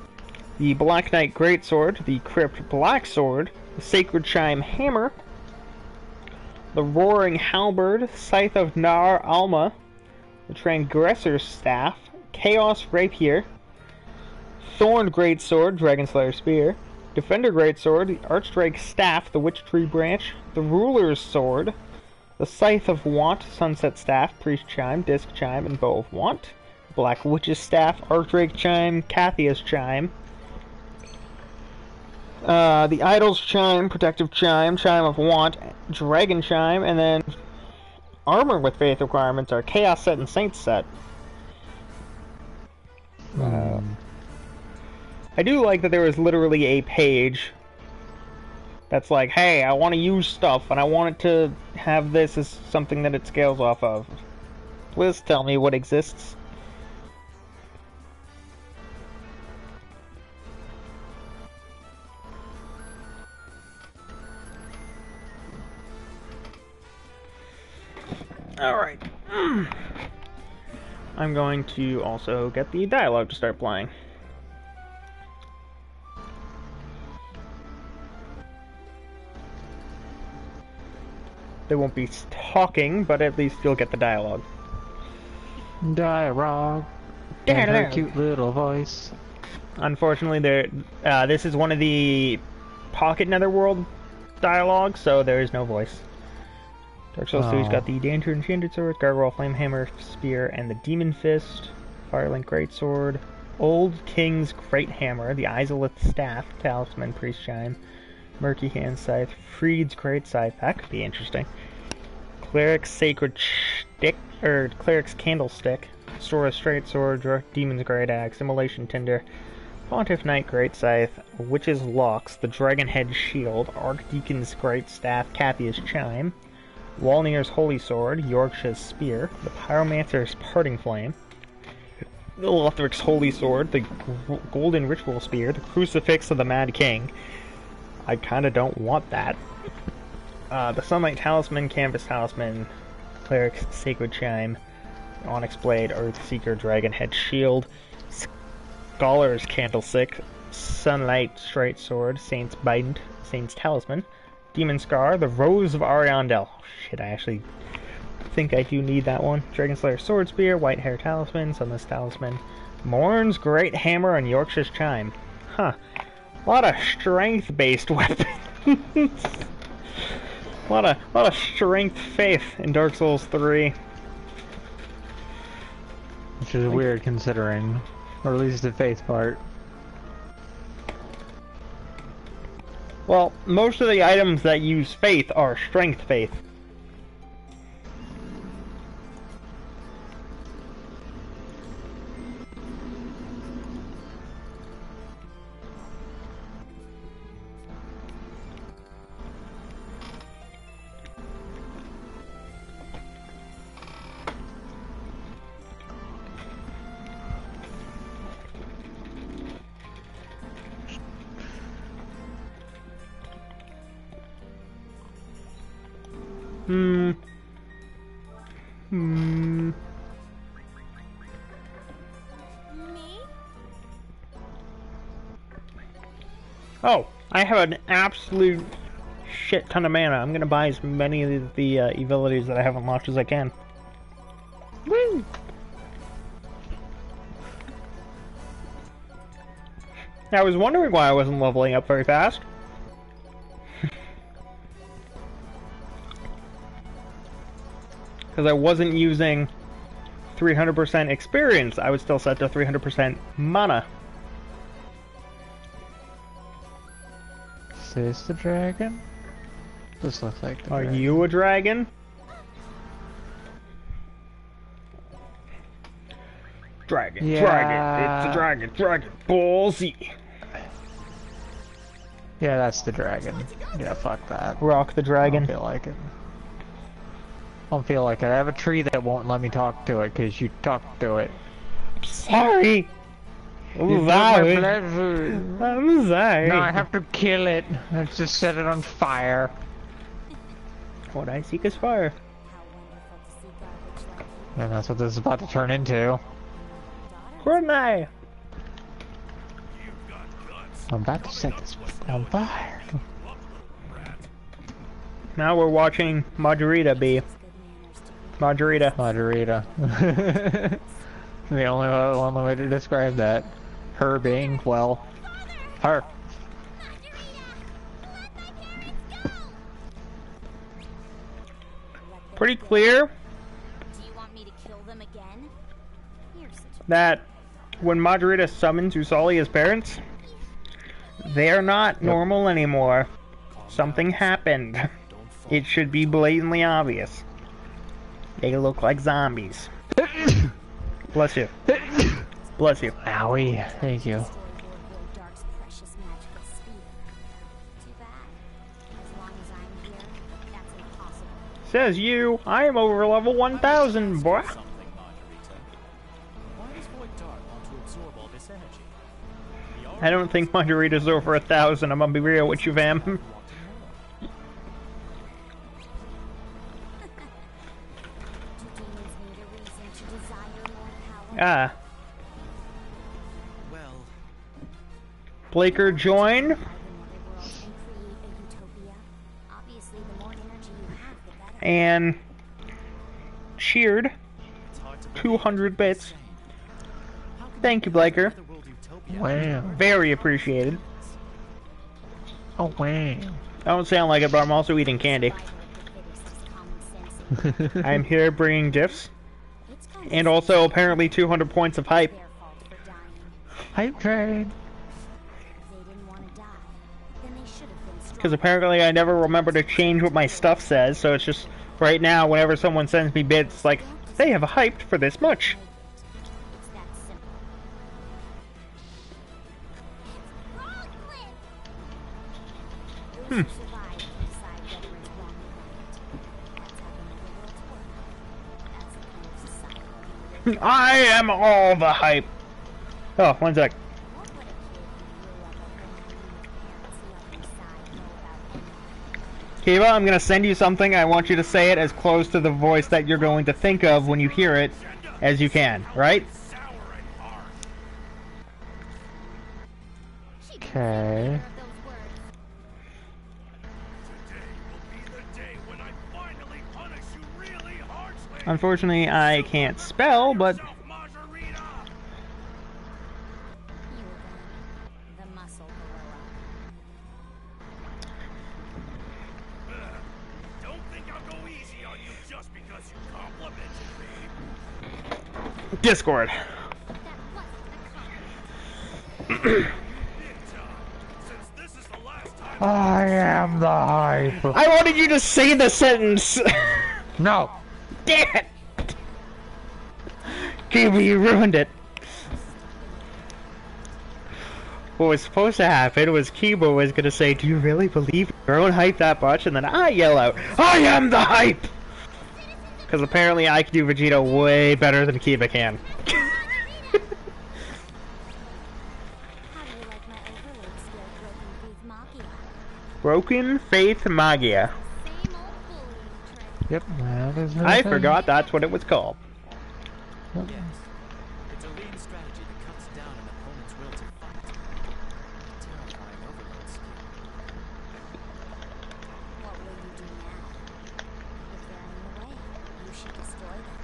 the Black Knight Great Sword, the Crypt Black Sword, the Sacred Chime Hammer, the Roaring Halberd, Scythe of Nar Alma, the Transgressor's Staff, Chaos Rapier, Thorned Great Sword, Dragon Slayer Spear, Defender Greatsword, the Archdrake Staff, the Witch Tree Branch, the Ruler's Sword, the Scythe of Want, Sunset Staff, Priest Chime, Disc Chime, and Bow of Want, Black Witch's Staff, Archdrake Chime, Cathia's Chime, the Idol's Chime, Protective Chime, Chime of Want, Dragon Chime, and then Armor with Faith requirements are Chaos Set and Saint Set. I do like that there is literally a page that's like, hey, I want to use stuff, and I want it to have this as something that it scales off of. Please tell me what exists. Alright. I'm going to also get the dialogue to start playing. They won't be talking, but at least you'll get the dialogue. Dialogue. And her cute little voice. Unfortunately, this is one of the Pocket Netherworld dialogues, so there is no voice. Dark Souls 2's got the Danger Enchanted Sword, Gargoyle Flame Hammer, Spear, and the Demon Fist, Firelink Greatsword, Old King's Great Hammer, the Izalith Staff, Talisman, Priest Chime, Murky Hand Scythe, Freed's Great Scythe, that could be interesting. Cleric's Sacred Stick, or Cleric's Candlestick, Sora's Straight Sword, Demon's Great Axe, Immolation Tinder, Pontiff Knight Great Scythe, Witch's Locks, the Dragon Head Shield, Archdeacon's Great Staff, Cathia's Chime, Walnir's Holy Sword, Yorkshire's Spear, the Pyromancer's Parting Flame, the Lothric's Holy Sword, the Golden Ritual Spear, the Crucifix of the Mad King. I kinda don't want that. The Sunlight Talisman, Canvas Talisman, Cleric's Sacred Chime, Onyx Blade, Earthseeker, Dragon Head Shield, Scholar's Candlestick, Sunlight Straight Sword, Saint's Bind, Saint's Talisman, Demon Scar, the Rose of Ariandel. Oh, shit, I actually think I do need that one. Dragon Slayer Sword Spear, White Hair Talisman, Sunless Talisman, Morn's Great Hammer, and Yorkshire's Chime. Huh. A lot of strength-based weapons. a lot of strength faith in Dark Souls 3. Which is weird considering, or at least the faith part. Well, most of the items that use faith are strength faith. Me? Oh, I have an absolute shit ton of mana. I'm gonna buy as many of the abilities that I haven't launched as I can. Woo! I was wondering why I wasn't leveling up very fast. Because I wasn't using 300% experience, I was still set to 300% mana. Is this the dragon? This looks like the Are dragon. you a dragon? Dragon, Yeah. dragon, it's a dragon, dragon, ballsy. Yeah, that's the dragon. Yeah, fuck that. Rock the I dragon. don't feel like it. I don't feel like it. I have a tree that won't let me talk to it because you talk to it. Sorry. You I'm broke my sorry. blood food. I'm sorry. No, I have to kill it. Let's just set it on fire. What I seek is fire. How wonderful to see garbage like you. And that's what this is about to turn into. Good night. I'm about to set this on fire. Now we're watching Margarita be. Margarita. Margarita. The only way to describe that. Her being, well, her. Pretty clear Do you want me to kill them again? You're such a that when Margarita summons Usali as parents, they're not normal anymore. Something happened. It should be blatantly obvious. They look like zombies. Bless you. Bless you. Owie. Thank you. Dark's precious magical spear. Too bad. As long as I'm here, that's impossible. Says you. I am over level 1000, boy. Something, Margarita. Why does Void Dark want to absorb all this energy? I don't think Margarita's over 1000. I'm gonna be real with you, fam. Do demons need a reason to desire more power? Ah. Well, Blaker join. The netherworld and create a utopia. Obviously, the more energy you have, the better. and cheered It's hard to believe 200 what you're bits. saying. How can Thank you, you live in Blaker. another world utopia? Wow. Very appreciated. Oh, wow. I don't sound like it, but I'm also eating candy. Survival of the fittest is common sense. I'm here bringing gifts, It's kind of and also apparently 200 points of hype. their fault for dying. Hype train. They didn't want to die. Then they should have been Because strong. apparently I never remember to change what my stuff says, so it's just right now whenever someone sends me bits, like, they have hyped for this much. It's that simple. Wrong clip. Those who survive can decide whether it's wrong or right. That's how the worlds work. That's the kind of society we live in. I am all the hype. Oh, one sec. What would a kid who grew up a home with parents loving side know about anything? Kiva, I'm gonna send you something. I want you to say it as close to the voice that you're going to think of when you hear it as you can, right? She didn't Okay. say either of those words. Unfortunately, I can't spell, but You then, the muscle gorilla. Don't think I'll go easy on you just because you complimented me. Discord. That wasn't a compliment. Big time. Since this is the last time I am the hype. I wanted you to say the sentence. No. Damn it! Kiva, you ruined it. What was supposed to happen was Kiba was gonna say, "Do you really believe your own hype that much?" And then I yell out, "I am the hype!" Because apparently I can do Vegeta way better than Kiba can. How do you like my overload skill, Broken Broken Faith Magia? Faith Magia. Same old bullying trick. Yep, that is I forgot that's what it was called. Yes. It's a lean strategy that cuts down an opponent's will to fight. Terrifying overload skill. What will you do now? If they're in the way, you should destroy them.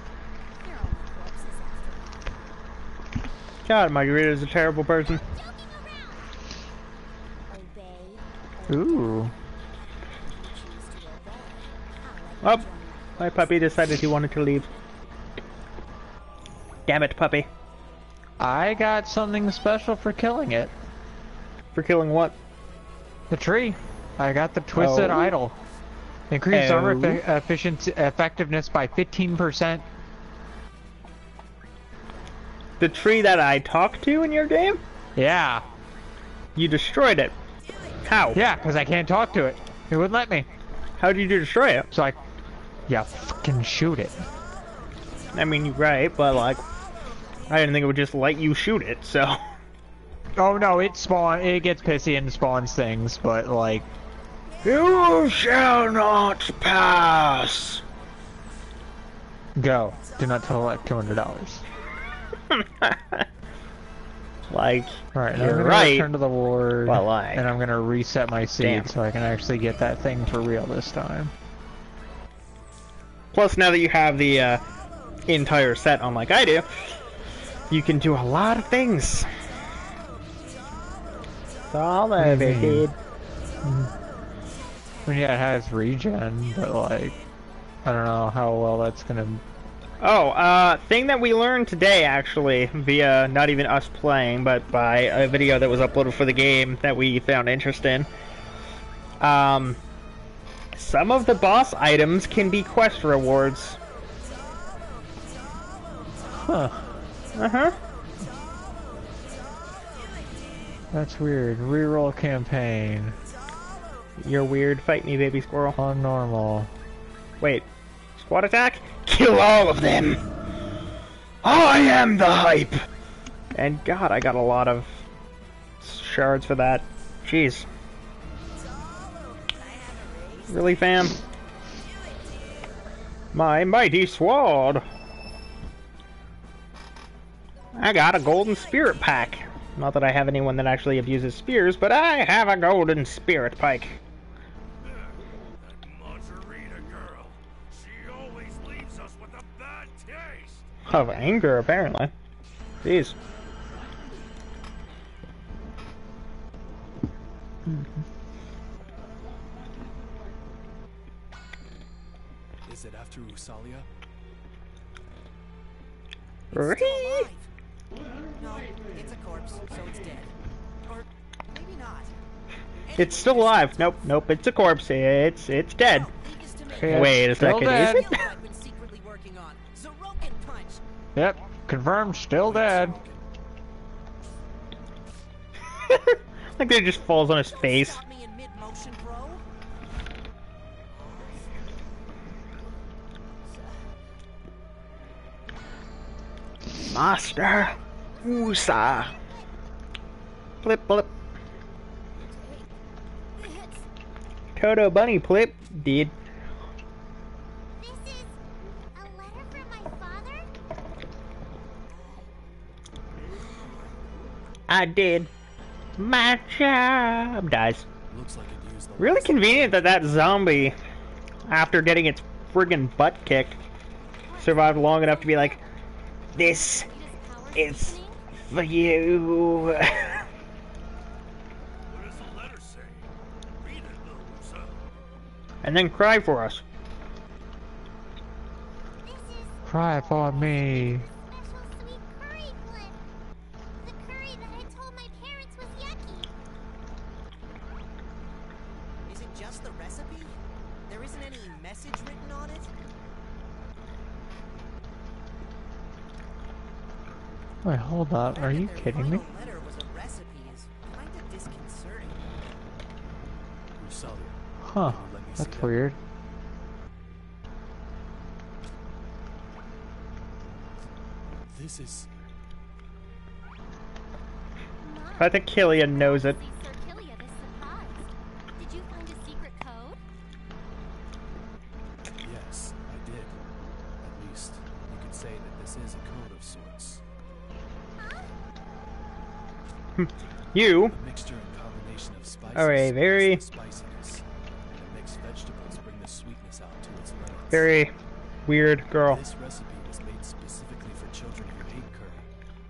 They're only corpses after all. God, Margarita's a terrible person. Joking around! Obey. Ooh. If you choose to obey, I'll Oh, let you join my puppy decided he wanted to leave. Damn it, puppy. I got something special for killing it. For killing what? The tree. I got the Twisted Oh. Idol. Increased armor Oh. effectiveness by 15%. The tree that I talked to in your game? Yeah. You destroyed it. How? Yeah, because I can't talk to it. It wouldn't let me. How did you destroy it? So I... Yeah, fucking shoot it. I mean, you're right, but like, I didn't think it would just let you shoot it, so. Oh no, it gets pissy and spawns things, but like... You shall not pass! Go. Do not collect $200. Like, Alright, now I'm you're gonna right. return to the ward, but, like, and I'm gonna reset my seed damn. so I can actually get that thing for real this time. Plus, now that you have the entire set on like I do, you can do a lot of things. It's all over, dude. I mean, yeah, it has regen, but like... I don't know how well that's gonna... Oh, thing that we learned today, actually, via not even us playing, but by a video that was uploaded for the game that we found interesting. Some of the boss items can be quest rewards. Huh. Uh-huh. That's weird. Reroll campaign. You're weird. Fight me, baby squirrel. On normal. Wait. Squad attack? Kill all of them! I am the hype! And God, I got a lot of shards for that. Jeez. Really, fam? My mighty sword! I got a golden spirit pack. Not that I have anyone that actually abuses spears, but I have a golden spirit pike. Margarita girl. She taste. Of anger, apparently. Jeez. Is it after Usalia? It's still alive. No, it's a corpse, so it's dead. Or maybe not. It's still alive. Nope, nope, it's a corpse. It's dead. Well, leave this to me. Yeah, Wait a still second, dead. is it? Skill I've been secretly working on. Zeroken punch. Yep, confirmed, still dead. Like it just falls on his Don't face. stop me in mid-motion, bro. Master Usa. Plip plip. Totobunny plip. Did. This is a letter from my father? I did. My job. Dies. Looks like it used the Really last- convenient that that zombie, after getting its friggin' butt kicked, survived long enough to be like, this Rita's is power conditioning? for you. What does the letter say? Read it, little Usa. And then cry for us. This is Cry for me. special sweet curry blend. The curry that I told my parents was yucky. Is it just the recipe? There isn't any message written on it? Wait, hold up. The Are fact you that their kidding me? final letter was a recipe is kinda disconcerting. Usalia. Huh, Can you let me see that's that? weird. This is... I think Killian knows it. Sir Killia this surprise. Did you find a secret code? Yes, I did. At least, you could say that this is a code of sorts. You The mixture and combination of spices are a very, brings the spiciness, and the mixed vegetables bring the sweetness out to its limits. very weird girl. This recipe was made specifically for children who hate curry.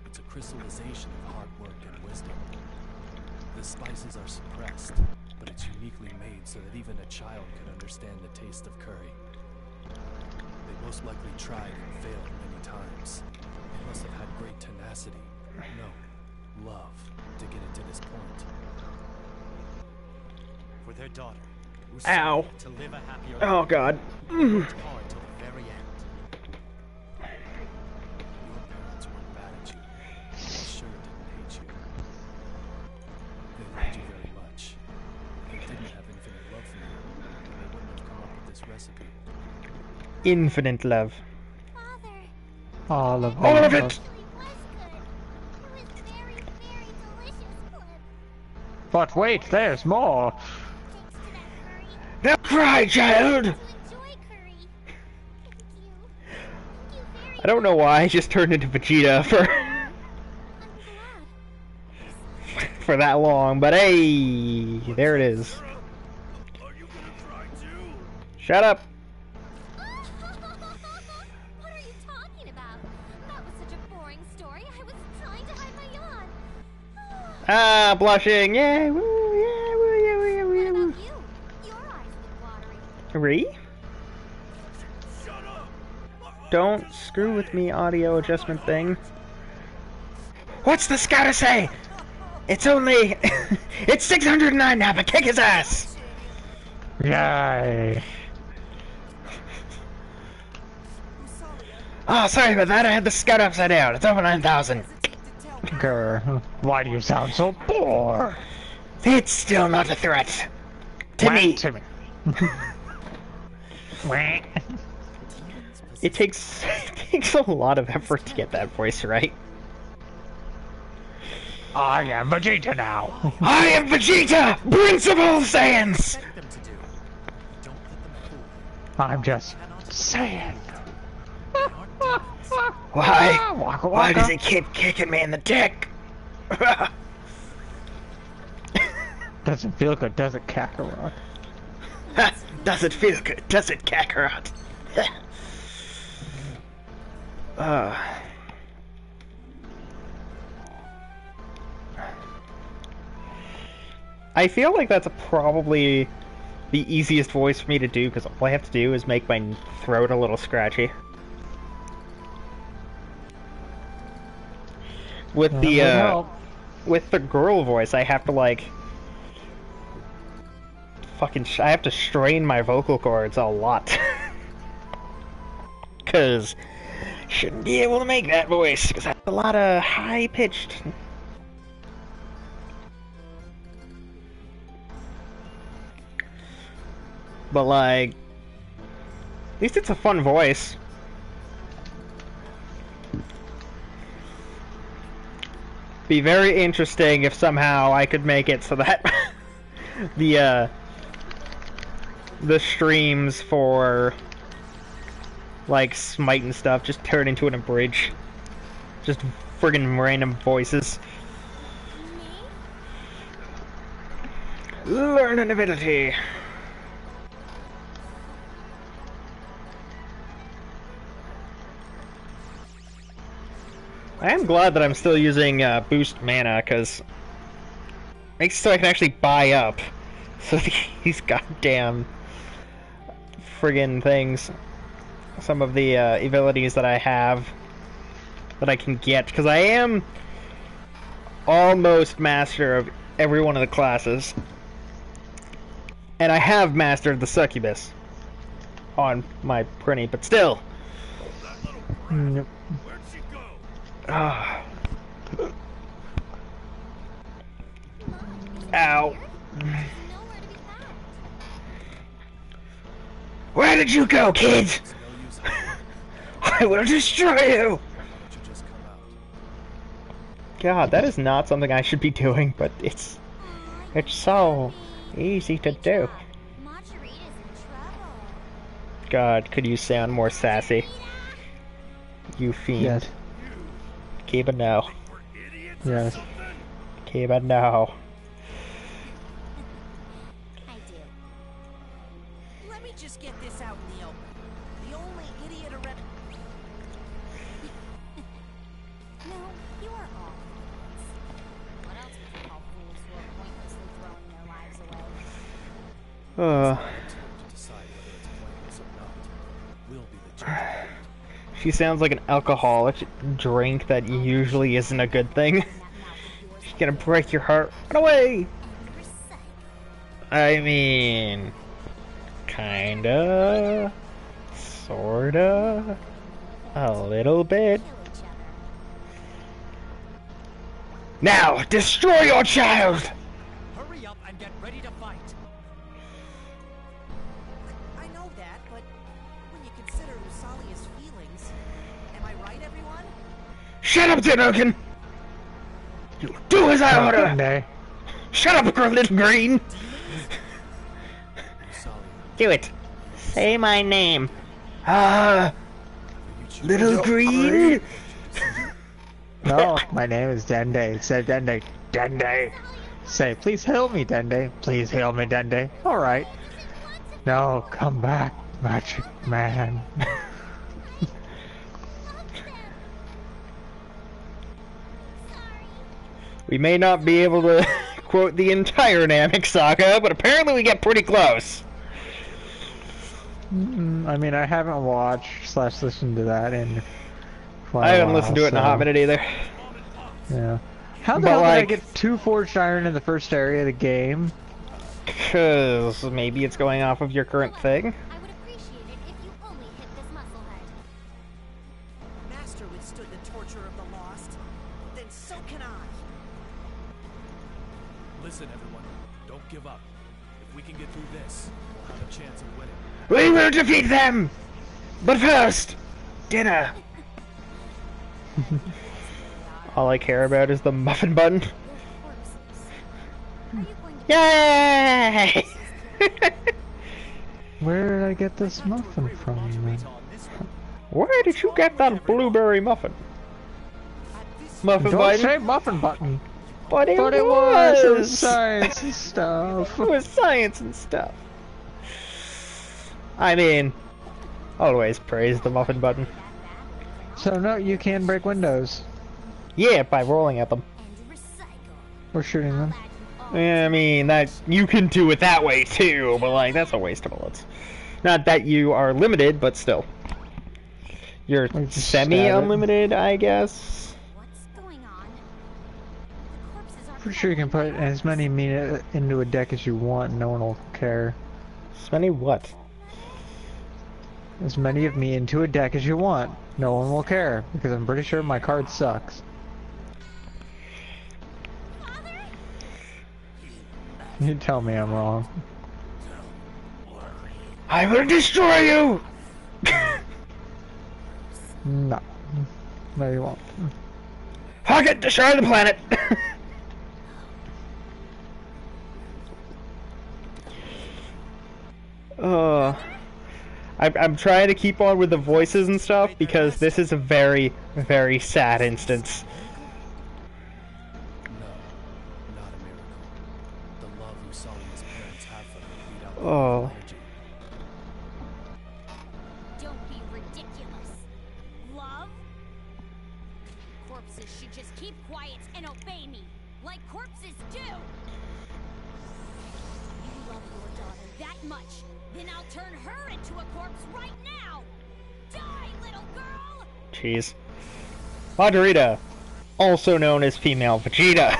It's a crystallization of hard work and wisdom. The spices are suppressed, but it's uniquely made so that even a child can understand the taste of curry. They most likely tried and failed many times. They must have had great tenacity, no, love, to get it to this point. For their daughter, Ow. to live a happier Oh life, god. worked hard till the very end. Your parents weren't mad at you. They sure didn't hate you. They loved you very much. They didn't have infinite love for you, and they wouldn't have come up with this recipe. Infinite love. Father, All of All of them. it! actually was good. It was very, very delicious, Clip. But wait, there's more. Thanks to that curry. Now cry, child! To enjoy curry. Thank you. Thank you very I don't know why I just turned into Vegeta for I'm glad. for that long, but hey, there it is. Are you gonna try too? Shut up. What are you talking about? That was such a boring story. I was trying to hide my yawn. Ah, blushing. Yeah, woo, yeah, woo, yeah, woo, yeah, woo, yeah, What woo. about you? Your eyes look watery. Three? Shut up! Don't screw with me, audio adjustment thing. What's the scout say? It's only... it's 609 now, but kick his ass! Yay. Oh, sorry about that. I had the scout upside down. It's over 9,000. Grr. Why do you sound so bored? It's still not a threat. To me. To me. Wah. It takes a lot of effort to get that voice right. I am Vegeta now. I am Vegeta, Prince of all Saiyans! Expect them to do. Don't let them fool you. I'm just saying. They aren't demons. Why? Waka Why waka. does he keep kicking me in the dick? Doesn't feel good, does it, Kakarot? Does it feel good? Does it, Kakarot? I feel like that's probably the easiest voice for me to do, because all I have to do is make my throat a little scratchy. With with the girl voice, I have to like I have to strain my vocal cords a lot. Cause shouldn't be able to make that voice, because I have a lot of high pitched. But like, at least it's a fun voice. Be very interesting if somehow I could make it so that the streams for like Smite and stuff just turn into an abridge. Just friggin' random voices. Learn an ability. I am glad that I'm still using boost mana, because makes it so I can actually buy up so these goddamn friggin' things. Some of the abilities that I have that I can get, because I am almost master of every one of the classes, and I have mastered the succubus on my printy, but still. Where'd she go? Ah. Ow. Where did you go, kids? I will destroy you! God, that is not something I should be doing, but it's so easy to do. God, could you sound more sassy? You fiend. Yes. Keep it now. Yes. Keep it now. I do. Let me just get this out in the open. The only idiot around. No, you are all idiots. What else would you call fools who are pointlessly throwing their lives away? To decide whether it's pointless or not will be the judge. She sounds like an alcoholic drink that usually isn't a good thing. She's gonna break your heart. Run away! I mean, kinda, sorta, a little bit. Now, destroy your child! Hurry up and get ready to fight. I know that, but when you consider Usalia's feelings, am I right, everyone? Shut up, Dinoken! You do as I order! Day. Shut up, little green! Do it. Say my name. Little green? No, my name is Dende. Say Dende. Dende. Say, please heal me, Dende. Please heal me, Dende. Alright. No, come back, Magic Man. We may not be able to quote the entire Namek saga, but apparently we get pretty close. I mean, I haven't watched / listened to that in quite I a haven't while, listened to it in a hot minute either. Yeah. How the But, hell like, did I get 2 forged iron in the first area of the game? Cause maybe it's going off of your current thing. I would appreciate it if you only hit this musclehead. Master withstood the torture of the lost. Then so can I. Listen, everyone, don't give up. If we can get through this, we'll have a chance of winning. We will defeat them! But first, dinner. All I care about is the muffin bun. Yay! Where did I get this muffin from? Where did you get that blueberry muffin? Muffin Don't bun? say muffin button. But it But it was! was science and stuff. It was science and stuff. I mean, always praise the muffin button. So no, you can break windows. Yeah, by rolling at them. and recycle. Or shooting them. I mean, that you can do it that way too, but like that's a waste of bullets. Not that you are limited, but still. You're Or just semi-unlimited, I guess. What's going on? The corpses are Pretty sure you can put as many meat into a deck as you want, and no one will care. As many what? As many of me into a deck as you want. No one will care, because I'm pretty sure my card sucks. You tell me I'm wrong. I will destroy you! No. No, you won't. Fuck it, destroy the planet! I'm trying to keep on with the voices and stuff because this is a very, very sad instance. No, not a miracle. The love Usalia's parents have for her beat out the Oh. energy. Don't be ridiculous. Love? Corpses should just keep quiet and obey me, like corpses do. You love your daughter that much, then I'll turn her into a corpse right now. Die, little girl! Jeez. Margarita, also known as female Vegeta.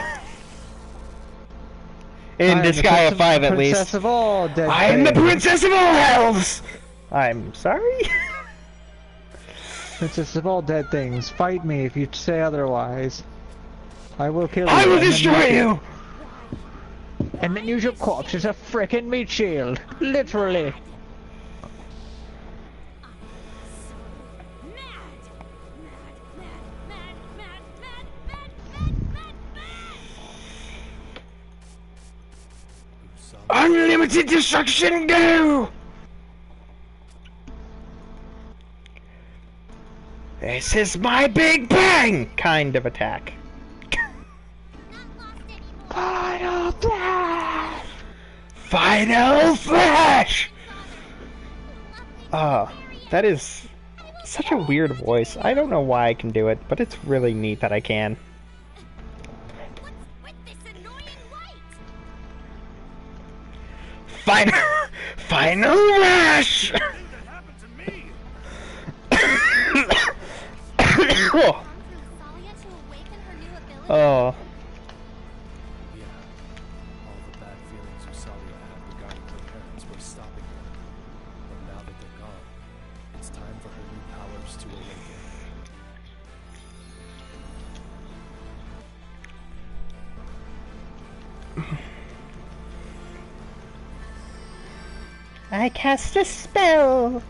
In I'm the Digaea 5 at least. Princess of all dead I'm the things. princess of all hells! I'm sorry? Princess of all dead things. Fight me if you say otherwise. I will kill you. I will and then destroy you! And then use your corpse as a frickin' meat shield. Literally. Unlimited destruction, go! This is my big bang kind of attack. Final Flash! Final Flash! That is such a weird voice. I don't know why I can do it, but it's really neat that I can. What's with this annoying light? Final Flash! Thing that happened to me. Oh. Usalia to awaken her new ability? Oh. Yeah. All the bad feelings Usalia had regarding her parents were stopping her. But now that they're gone, it's time for her new powers to awaken. I cast a spell.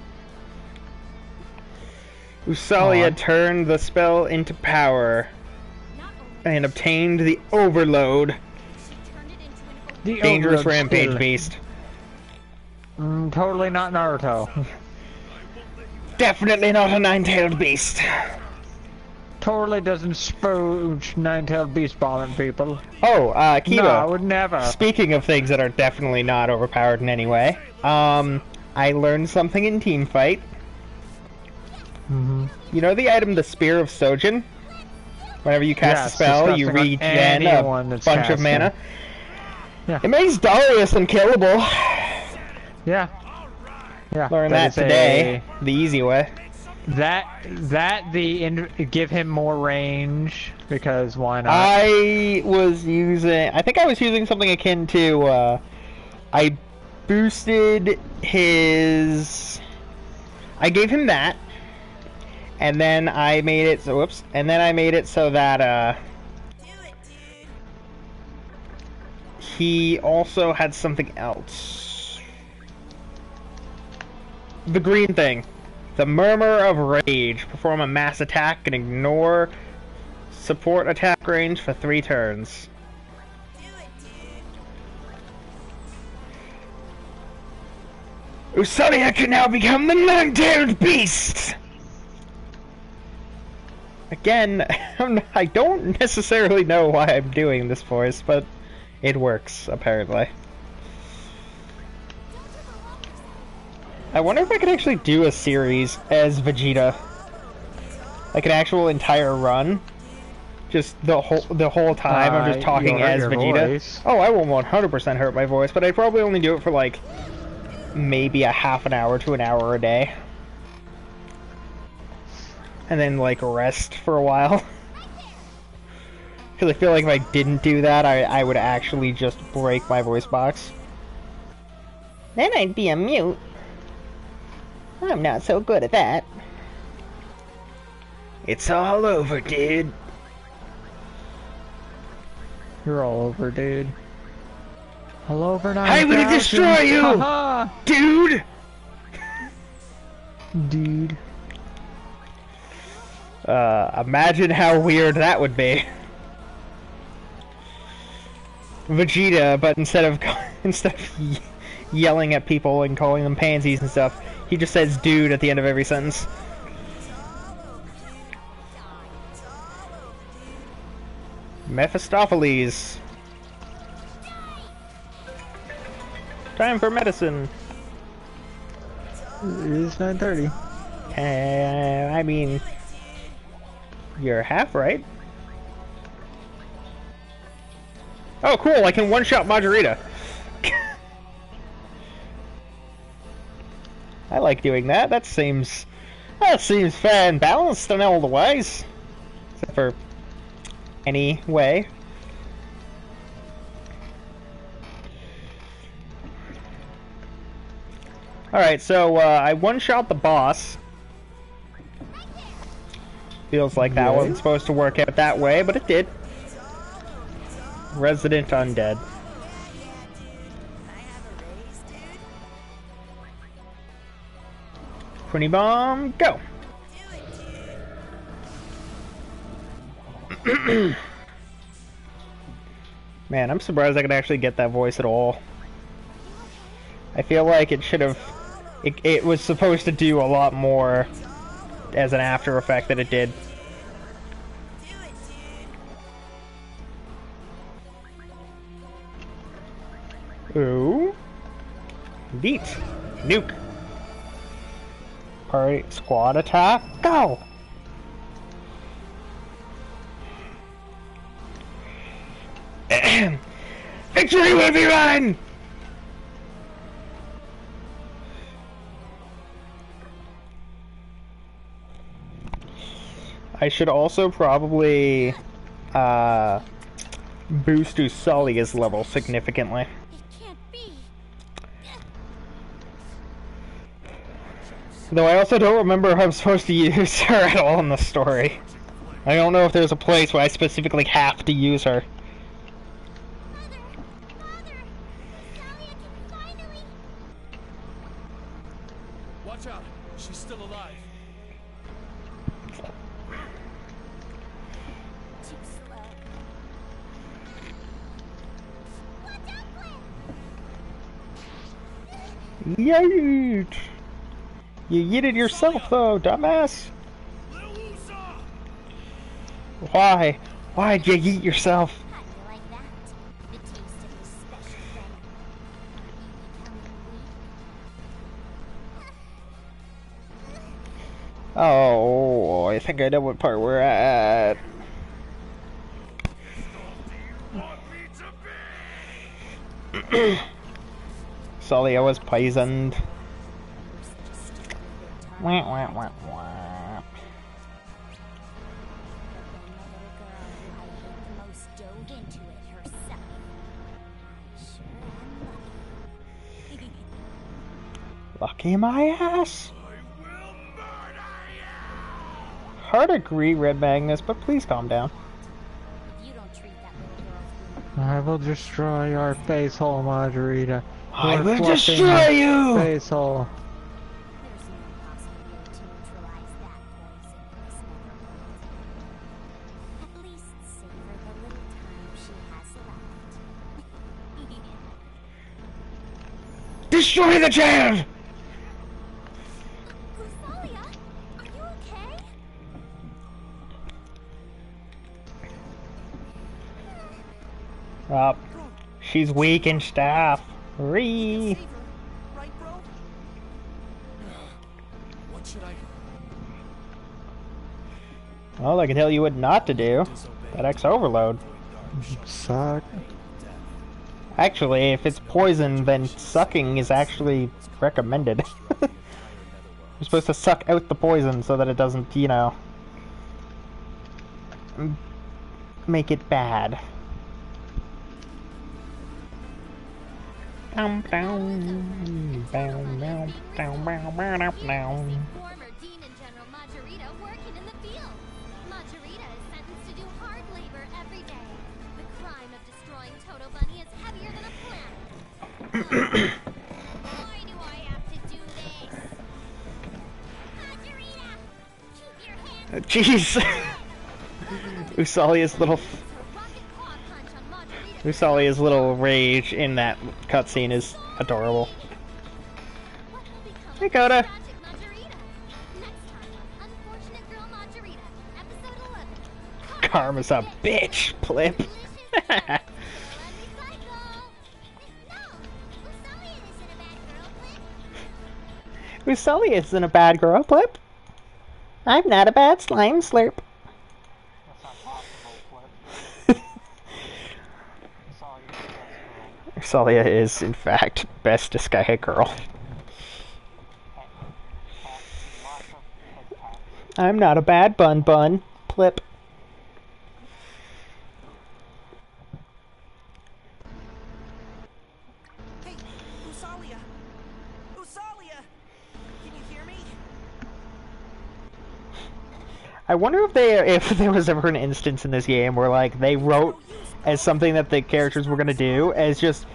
Usalia turned the spell into power Not only and obtained the Overload. she turned it into an The Dangerous Overload Rampage skill. Beast. Totally not Naruto. Definitely not a nine-tailed beast. Totally doesn't spooge nine-tailed beast bombing people. Oh, Kiva. No, I would never. Speaking of things that are definitely not overpowered in any way, I learned something in Teamfight. Mm-hmm. You know the item, the Spear of Sojin? Whenever you cast Yes, a spell, you disgusting on regen a anyone bunch that's of mana. Yeah. It makes Darius unkillable. Yeah. Yeah. Learned that is a- today, the easy way. Give him more range, because why not? I think I was using something akin to, I boosted his... I gave him that, and then I made it so, that, he also had something else. The green thing. The Murmur of Rage. Perform a mass attack and ignore support attack range for 3 turns. Usalia can now become the nine-tailed beast! Again, I don't necessarily know why I'm doing this voice, but it works, apparently. I wonder if I could actually do a series as Vegeta. like an actual entire run. Just the whole time I'm just talking you'll hurt as your Vegeta. voice. Oh, I will 100% hurt my voice, but I'd probably only do it for like maybe a half an hour to an hour a day. And then like rest for a while. Because I feel like if I didn't do that, I would actually just break my voice box. Then I'd be a mute. I'm not so good at that. It's all over, dude. You're all over, dude. Hello over 9,000. I'm gonna destroy you! Haha! Dude! Dude. Imagine how weird that would be. Vegeta, but instead of yelling at people and calling them pansies and stuff, he just says dude at the end of every sentence. Mephistopheles. Time for medicine. It is 9:30. I mean, you're half right. Oh, cool! I can one-shot Margarita. I like doing that. That seems fair and balanced in all the ways, except for any way. Alright, so I one-shot the boss. Feels like that wasn't supposed to work out that way, but it did. Resident Undead. Quinny Bomb, go! Man, I'm surprised I could actually get that voice at all. I feel like it should have... It was supposed to do a lot more as an after effect than it did. Ooh. Neat. Nuke. Party squad attack. Go! Victory will be mine! I should also probably boost Usalia's level significantly. It can't be. Though I also don't remember if I'm supposed to use her at all in the story. I don't know if there's a place where I specifically have to use her. Father! Salia can finally... Watch out. She's still alive. Too slow. Watch out, Flip! Yeet! You yeeted yourself though, dumbass! Why? Why'd you yeet yourself? How do you like that? The taste of his special venom. You becoming weak? Oh, I think I know what part we're at. Salia was poisoned. Wah, wah, wah, wah. But then the little girl who I hate the most dove into it herself. I sure am lucky. Lucky my ass. Hard agree, Red Magnus, but please calm down. If you don't treat that little girl I will destroy your face hole, Margarita. I Your will fluffing destroy you! Face hole. there's no possible way to neutralize that poison, Miss Neverland. At least savor the little time she has left. Destroy the chair! Rosalia, are you okay? She's weak and stuff. Ree. Save her, right, bro? What should I... Well, I can tell you what not to do. That X overload. Suck. Actually, if it's poison, then sucking is actually recommended. You're supposed to suck out the poison so that it doesn't, you know, make it bad. Former Demon General Majorita working in the field. Majorita is sentenced to do hard labor every day. The crime of destroying totobunny is heavier than a planet. Why do I have to do this? Majorita, keep your hands. Jeez. Usalia's little Usalia's little rage in that cutscene is adorable. Hey, Coda. Karma's a bitch, Plip. Usalia isn't a bad girl, Plip. I'm not a bad slime slurp. Usalia is, in fact, best Digaea girl. I'm not a bad bun, Plip. Hey, Usalia! Usalia! Can you hear me? I wonder if there was ever an instance in this game where, like, they wrote as something that the characters were gonna do as just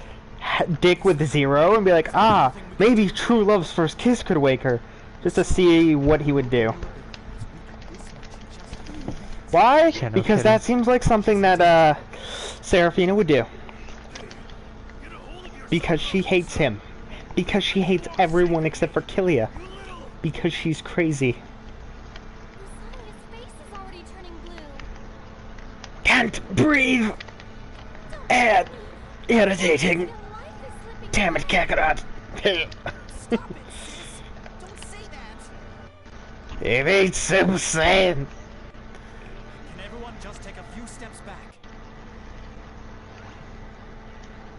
dick with 0 and be like, ah, maybe true love's first kiss could wake her, just to see what he would do. Why? Yeah, no because kidding. that seems like something that Serafina would do. Because she hates him. Because she hates everyone except for Kilia. Because she's crazy. Usalia's face is already turning blue. Can't breathe! And irritating. Your life is slipping Damn it, Kakarot. Stop it, sis! Don't say that! It ain't so sad. Can everyone just take a few steps back?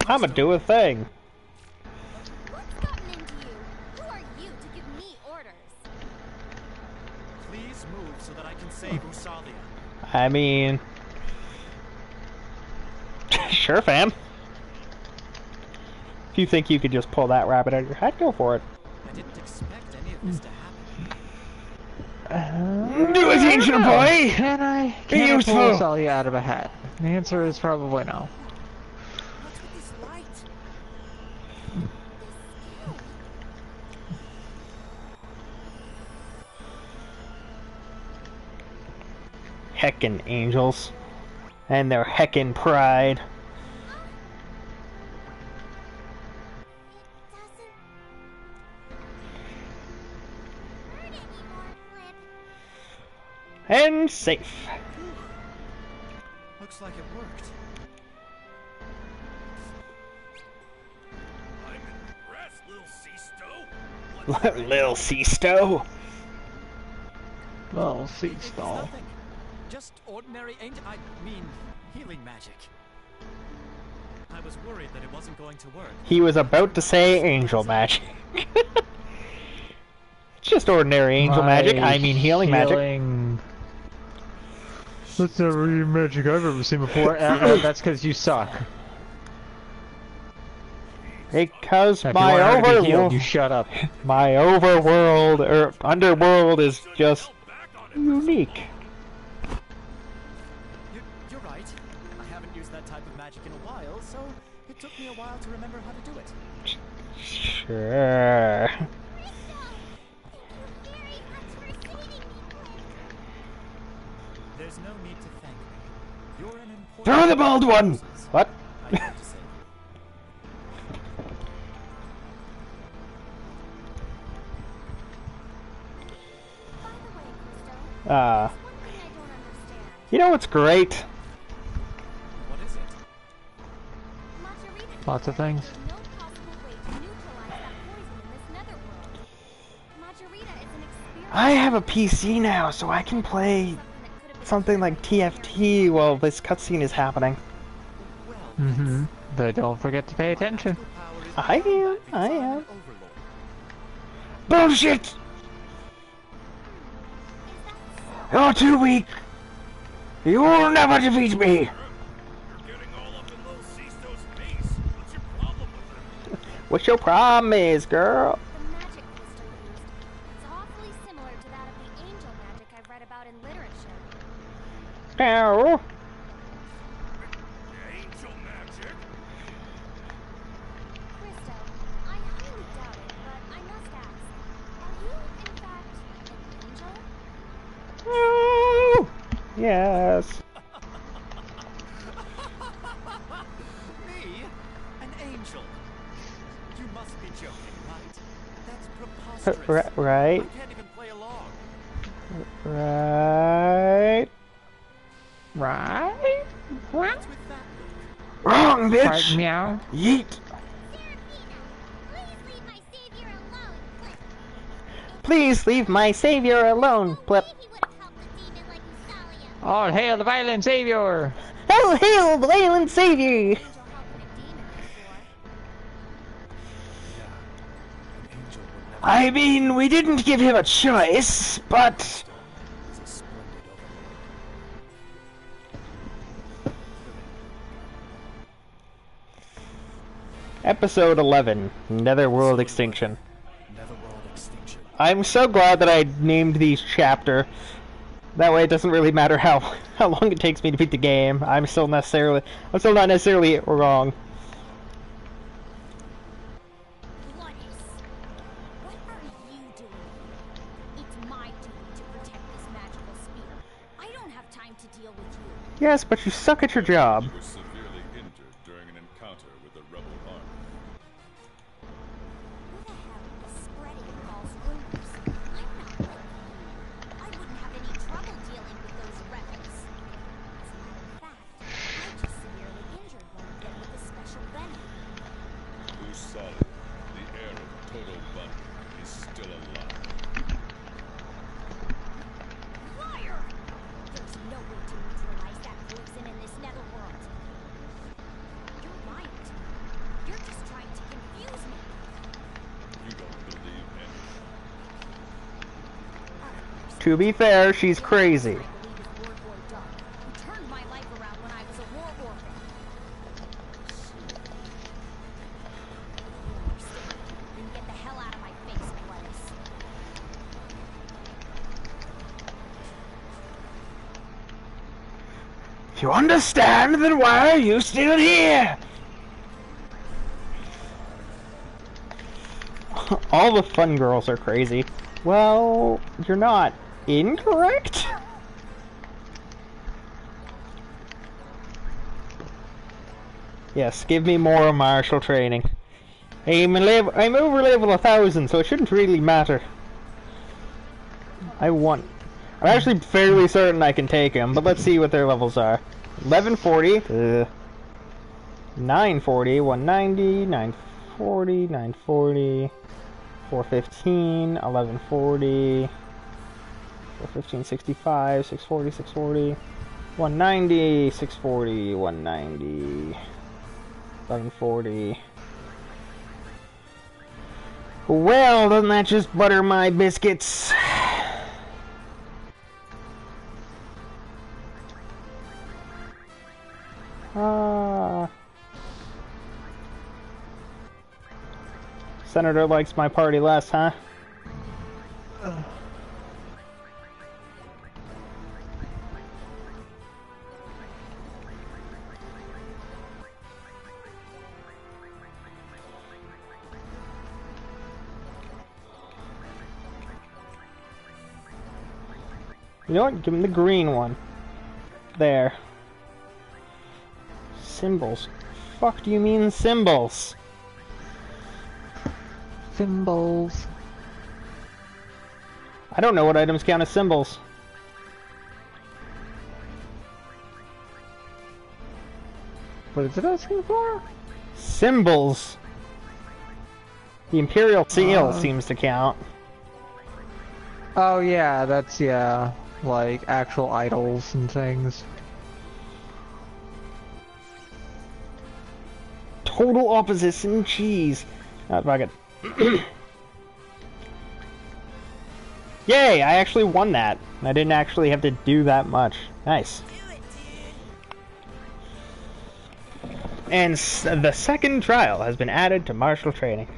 I'ma do a thing. What's gotten into you? Who are you to give me orders? Please move so that I can save Usalia. I mean... sure, fam. If you think you could just pull that rabbit out of your hat, go for it. I didn't expect any of this to happen. Do it, ancient boy! Can I pull Useful. Usalia out of a hat? The answer is probably no. What's with this light? Heckin' angels. And their heckin' pride. It doesn't hurt anymore, Flip. And safe. Looks like it worked. I'm impressed, little Seasto. Lil Seasto. Well, sea It's stall. nothing. Just ordinary I mean, healing magic. I was worried that it wasn't going to work. He was about to say angel magic. It's just ordinary angel magic. I mean healing magic. That's not really magic I've ever seen before. That's because you suck. Because If you my want her to be healed, overworld, you shut up. my overworld or underworld is just unique. You're right. I haven't used that type of magic in a while, so it took me a while to remember how to do it. Sure. Thank you very much for saving me, Flip. There's no need to thank me. You're an important Throw the bald one. What? I have to say. By the way, Cristo, Ah. there's one thing I don't understand. You know what's great? What is it? Majorita Lots of things. there's no possible way to neutralize that poison in this netherworld. Majorita is an experiment. I have a PC now, so I can play something like TFT while this cutscene is happening. Mm-hmm. But don't forget to pay attention. I am. Bullshit! You're too weak. You will never defeat me. You're getting all up in those Sisto's face. What's your problem with it? What's your problem is, girl? The magic crystal used. It's awfully similar to that of the angel magic I've read about in literature. Ow. Angel magic? Christo, I highly doubt it, but I must ask. Are you, in fact, an angel? Oh, yes. Me? An angel? You must be joking, right? That's preposterous. Right. I can't even play along. Right. Right? What's with that look? Wrong, Right, bitch. meow. Yeet. Please leave my savior alone, Plip. Please leave my savior alone, Plip. He would have helped a demon like Usalia. All hail the violent savior! Hail, hail, the violent savior! Angel helping a demon before. An angel would never I mean, we didn't give him a choice, but... is a splendid overlord. Episode 11, Netherworld Extinction. Netherworld extinction. I'm so glad that I named these chapter. That way it doesn't really matter how long it takes me to beat the game. I'm still not necessarily wrong. What are you doing? It's my duty to protect this magical spear. I don't have time to deal with you. Yes, but you suck at your job. You were severely injured during an encounter with the rebel army. Who the hell is spreading false rumors? I'm not like you. I wouldn't have any trouble dealing with those rebels. As a matter of fact, I just severely injured one of them with a special venom. Usalia, the heir of Totobunny, is still alive. Liar! There's no way to neutralize that poison in this netherworld. You're lying to me. You're just trying to confuse me. You don't believe anything. To be fair, she's crazy. I believe is War Boy Doug, who turned my life around when I was a war orphan. You understand? Then get the hell out of my face, Gladys. If you understand, then why are you still here? All the fun girls are crazy. Well, you're not incorrect? Yes, give me more martial training. I'm over level 1000, so it shouldn't really matter. I'm actually fairly certain I can take him, but let's see what their levels are. 1140, 940, 190, 940, 940, 415, 1140, 415, 65, 640, 640, 190, 640, 190, 1140. Well, doesn't that just butter my biscuits? Senator likes my party less, huh? You know what? Give him the green one. There. Symbols. Fuck do you mean symbols? Symbols. I don't know what items count as symbols. What is it asking for? Symbols. The Imperial Seal seems to count. Oh yeah, that's yeah. like actual idols and things. Total opposition cheese. Not fucking. Yay! I actually won that. I didn't actually have to do that much. Nice. And the second trial has been added to martial training.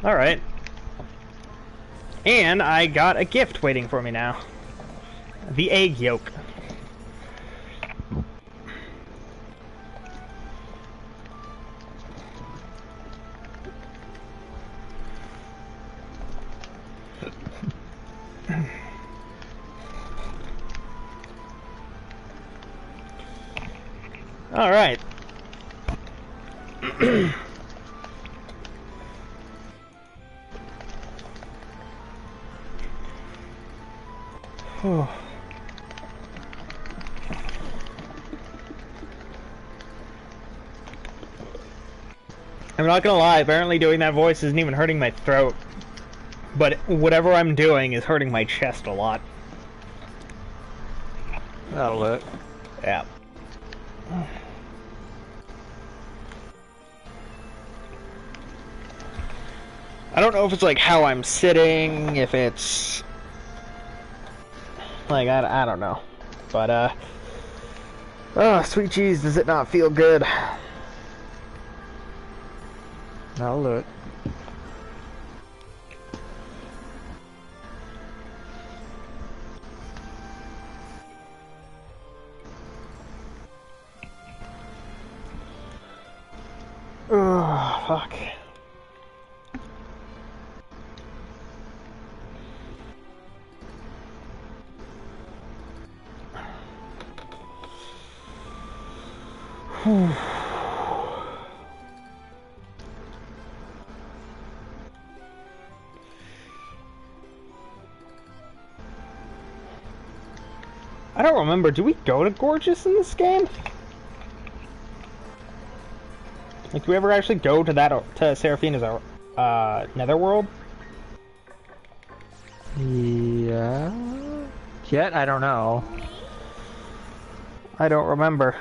Alright. And I got a gift waiting for me now. The egg yolk. Alright. I'm not gonna lie, apparently doing that voice isn't even hurting my throat. But whatever I'm doing is hurting my chest a lot. That'll it. Yeah. I don't know if it's like how I'm sitting, if it's like I don't know. But oh, sweet cheese, does it not feel good? That'll do it. Oh, fuck. Whew. I don't remember, do we go to Gorgeous in this game? Like, do we ever actually go to that, to Seraphina's, netherworld? Yeah. Yet, I don't know. I don't remember.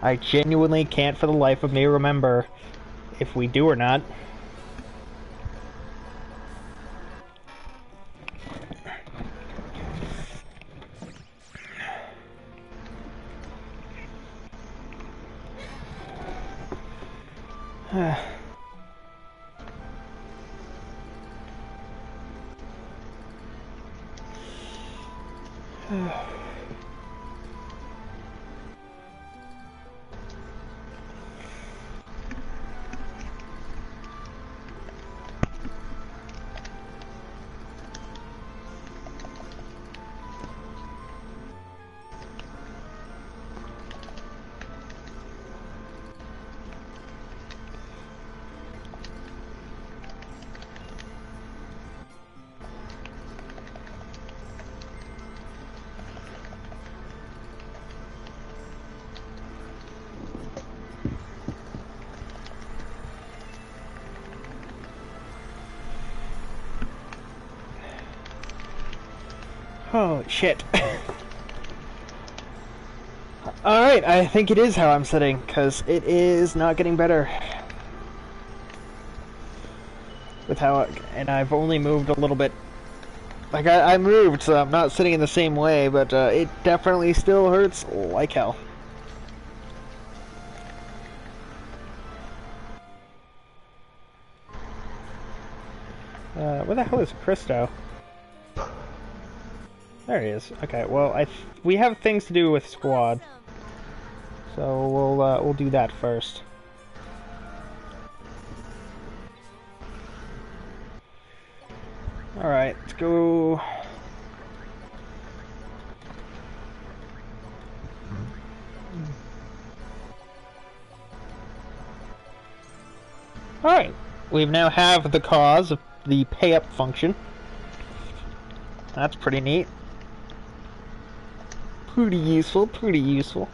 I genuinely can't for the life of me remember if we do or not. Oh, shit. Alright, I think it is how I'm sitting, because it is not getting better. With how, and I've only moved a little bit. Like, I moved, so I'm not sitting in the same way, but it definitely still hurts like hell. Where the hell is Christo? There he is. Okay, well, we have things to do with squad, so we'll do that first. All right, let's go. Alright, we now have the cause of the pay up function. That's pretty neat. Pretty useful, pretty useful.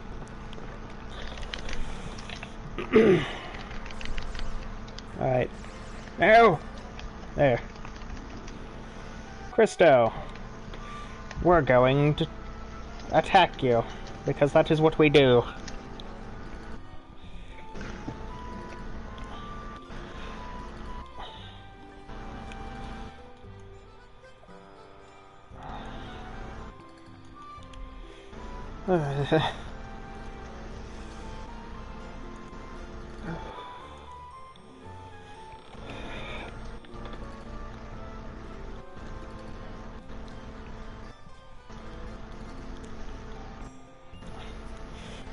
Alright. No! There. Christo, we're going to attack you, because that is what we do.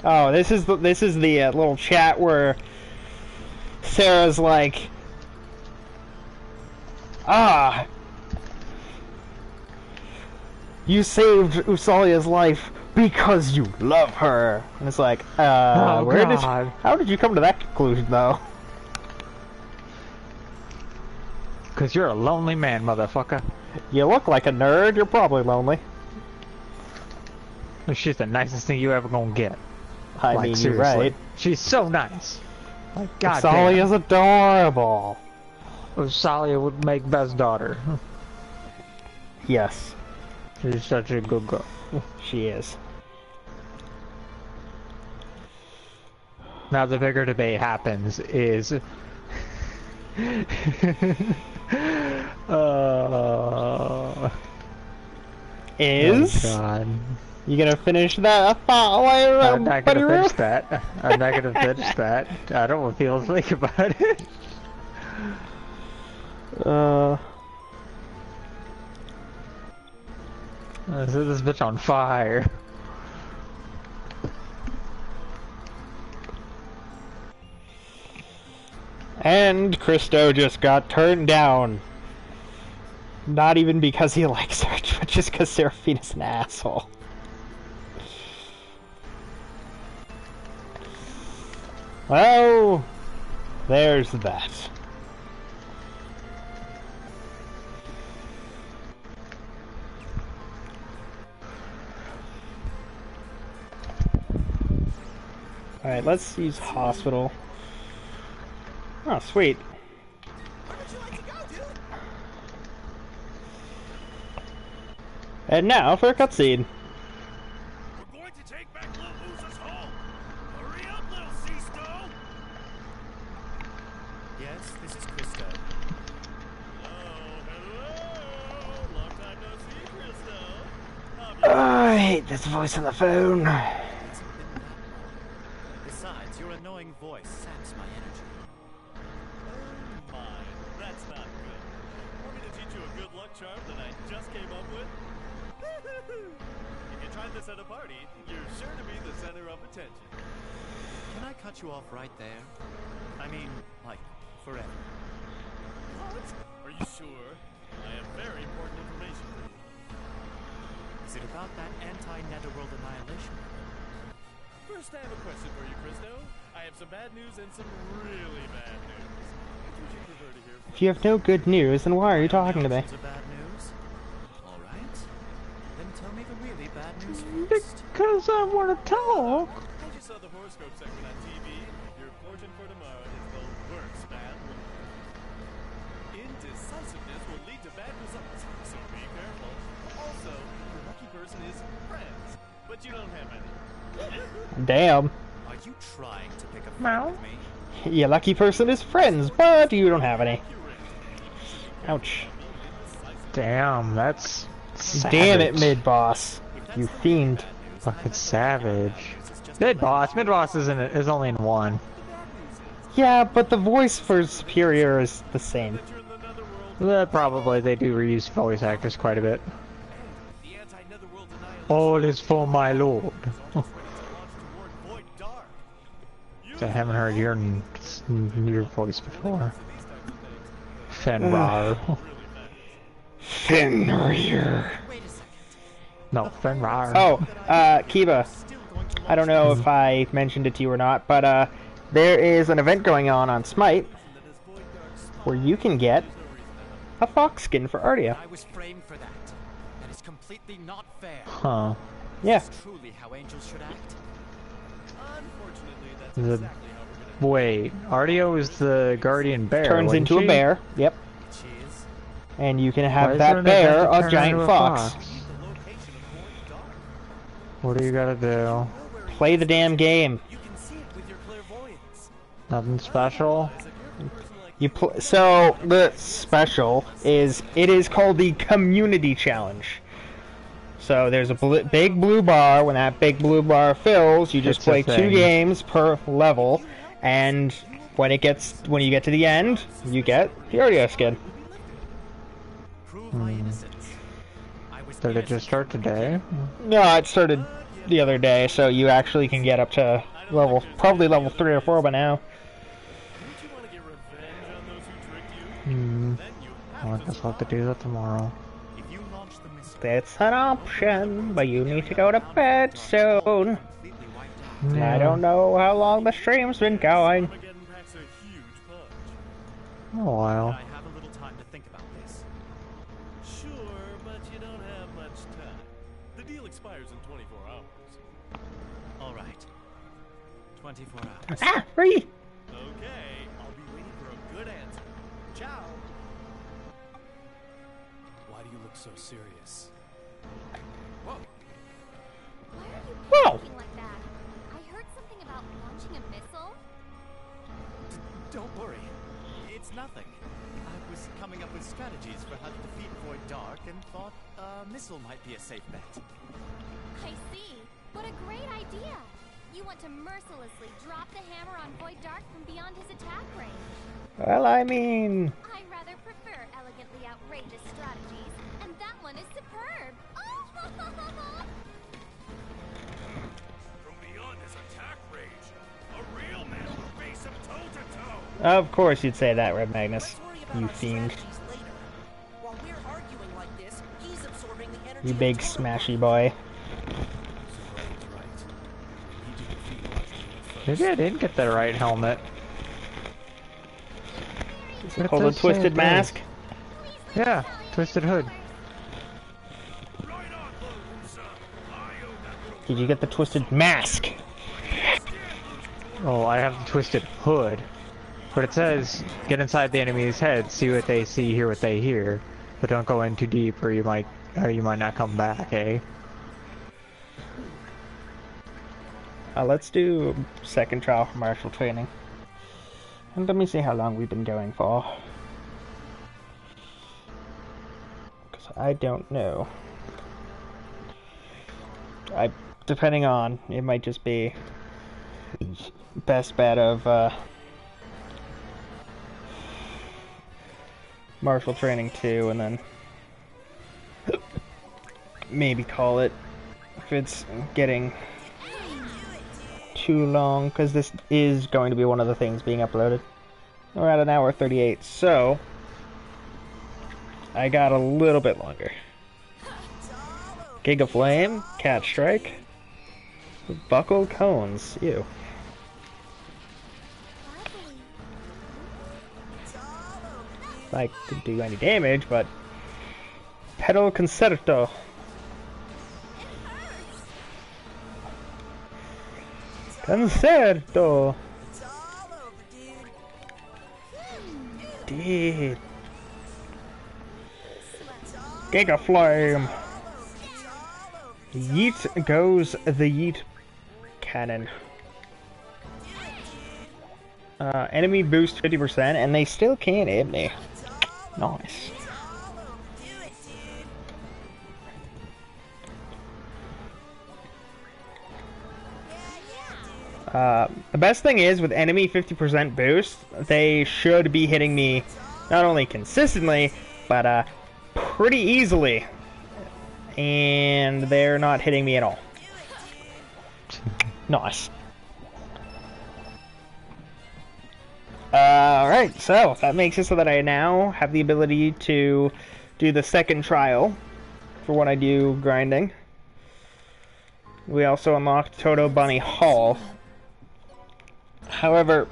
Oh, this is the little chat where Sarah's like, "Ah, you saved Usalia's life because you love her." And it's like, Oh, where God. how did you come to that conclusion, though? Because you're a lonely man, motherfucker. You look like a nerd. You're probably lonely. She's the nicest thing you ever gonna get. I Like, mean, you're seriously. right. She's so nice. Like, God Usalia's adorable. Usalia would make best daughter. Yes, She's such a good girl. she is. Now the bigger debate happens is... Is Oh, God. you gonna finish that thought later, I'm not buddy gonna Roo? finish that. I'm not gonna finish that. I don't want people to think about it. I set this bitch on fire. And Christo just got turned down. Not even because he likes her, but just because Seraphina's an asshole. Well, there's that. Alright, let's use hospital. Oh, sweet. And now for a cutscene. We're going to take back Little Moose's home. Hurry up, little Seasto. Yes, this is Christo. Hello. Long time no see, Christo. I hate this voice on the phone. It's been that long. Besides, your annoying voice saps my energy. Oh my, that's not good. Want me to teach you a good luck charm that I just came up with? If you try this at a party, you're sure to be the center of attention. Can I cut you off right there? I mean, like, forever. What? Are you sure? I have very important information for you. Is it about that anti-netherworld annihilation? First, I have a question for you, Christo. I have some bad news and some really bad news. Which would you prefer to hear If you have no good news, then why are you talking to me? Options of bad news? All right. Then tell me the really bad news first. Because I want to talk. I just saw the horoscope segment on TV. Your fortune for tomorrow is the worst bad one. Indecisiveness will lead to bad results, so be careful. Also, your lucky person is friends, but you don't have any. Damn. Are you trying to pick a fight Meow. with me? Your lucky person is friends, but you don't have any. Ouch. Damn, that's savage. Damn it, mid-boss. You fiend. Fucking savage. Mid-boss. Mid-boss is only in one. Yeah, but the voice for Superior is the same. Probably they do reuse voice actors quite a bit. The anti-netherworld annihilation All is for my lord. is also ready to launch toward Void Dark. I haven't heard your voice before. Fenrir. Fenrir. Wait a second. No, Fenrir. Oh, Kiba. I don't know if I mentioned it to you or not, but there is an event going on Smite where you can get a fox skin for Ardia. I was framed for that. That is completely not fair. Huh. Yeah. This is truly how angels should act. Unfortunately, that's The exactly how we're gonna wait, Ardio is the guardian bear. Turns wasn't into a she? bear. Yep. She is. And you can Why have is there that an bear event to a turn giant into a fox. the location of Void Dark. What do you gotta do? Know where he Play is. the damn game. You can see it with your clairvoyance. Nothing special? As a careful person like You so the special is it is called the community challenge. So there's a big blue bar. When that big blue bar fills, you just It's a play 2 thing. games per level, and when you get to the end, you get the Ardia skin. Prove my innocence. I was Did it just start today? No, it started the other day, so you actually can get up to probably level 3 or 4 by now. Don't you want to get revenge on those who tricked you? Hmm. Then you Well, I have to guess I'll have to do that tomorrow. If you launch the missile, That's an option, but you need to go to bed soon. completely wiped out. I don't know how long the stream's been going. Armageddon packs a huge punch. A while. I have a little time to think about this. Sure, but you don't have much time. The deal expires in 24 hours. All right. 24 hours. Ah, free! Okay, I'll be waiting for a good answer. Ciao. Why do you look so serious? Whoa. Why are you Whoa. panicking like that? I heard something about launching a missile. Don't worry. It's nothing. I was coming up with strategies for how to defeat Void Dark and thought a missile might be a safe bet. I see. What a great idea. You want to mercilessly drop the hammer on Void Dark from beyond his attack range. Well, I mean, I rather prefer elegantly outrageous strategies, and that one is superb. From beyond his attack range, a real man will face him toe to toe. of course you'd say that, Red Magnus. Let's worry about You our fiend. strategies later. While we're arguing like this, he's absorbing the energy You of big Totobunny. smashy boy. Superbo's right. We need to defeat Armageddon first. Maybe I didn't get the right helmet. It Hold a does say twisted it mask. Yeah, twisted hood. Right on, Losa. I owe that Did you get the twisted mask? Oh, I have the twisted hood. But it says, get inside the enemy's head, see what they see, hear what they hear. But don't go in too deep or you might not come back, eh? Let's do second trial for martial training. And let me see how long we've been going for. Because I don't know. Depending on, it might just be best bet of martial training 2 and then maybe call it if it's getting too long, because this is going to be one of the things being uploaded. We're at 1:38, so I got a little bit longer. Giga Flame, Cat Strike, Buckle Cones, ew. Like, didn't do any damage, but Pedal Concerto. Concerto! It's all over, dude. Dude. Giga Flame! Yeet goes the Yeet Cannon. Enemy boost 50% and they still can't hit me. Nice. The best thing is with enemy 50% boost, they should be hitting me not only consistently, but pretty easily. And they're not hitting me at all. Nice. Alright, so that makes it so that I now have the ability to do the second trial for when I do grinding. We also unlocked Totobunny Hall. However,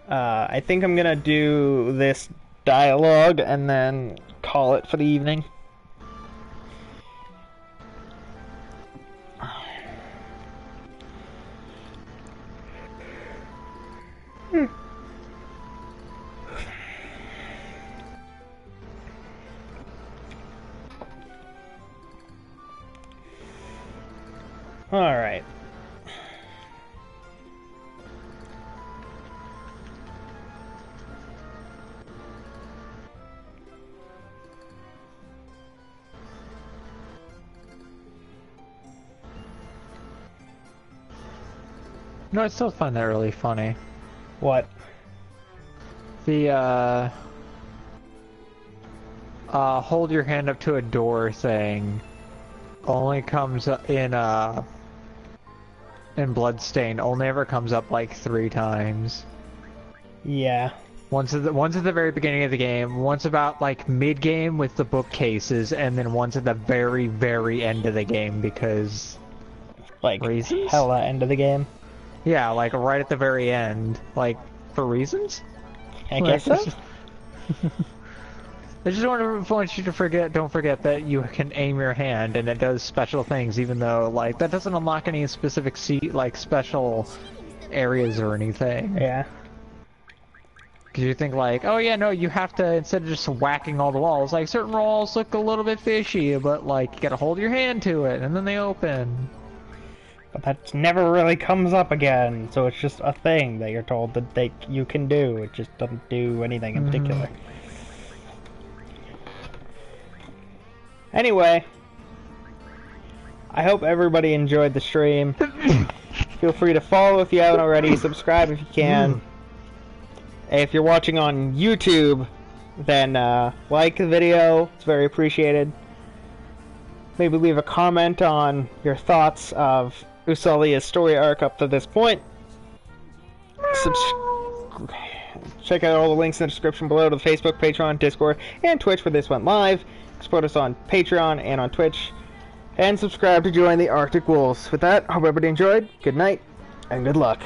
I think I'm gonna do this dialogue and then call it for the evening. Alright. No, I still find that really funny. What? The, hold your hand up to a door thing only comes up in Bloodstain, only ever comes up like 3 times. Yeah. Once at the very beginning of the game, once about like mid-game with the bookcases, and then once at the very, very end of the game because... Like, reasons? hella end of the game. Yeah, like right at the very end. Like, for reasons? I guess so. I just want you to don't forget that you can aim your hand and it does special things, even though, like, that doesn't unlock any specific special areas or anything. Yeah. Because you think, like, oh yeah, no, you have to, instead of just whacking all the walls, like, certain walls look a little bit fishy, but, like, you gotta hold your hand to it, and then they open. But that never really comes up again, so it's just a thing that you're told that you can do. It just doesn't do anything in particular. Anyway, I hope everybody enjoyed the stream. Feel free to follow if you haven't already, subscribe if you can. If you're watching on YouTube, then like the video, it's very appreciated. Maybe leave a comment on your thoughts of Usalia's story arc up to this point. Check out all the links in the description below to the Facebook, Patreon, Discord, and Twitch where this went live. Support us on Patreon and on Twitch. And subscribe to join the Arctic Wolves. With that, hope everybody enjoyed. Good night, and good luck.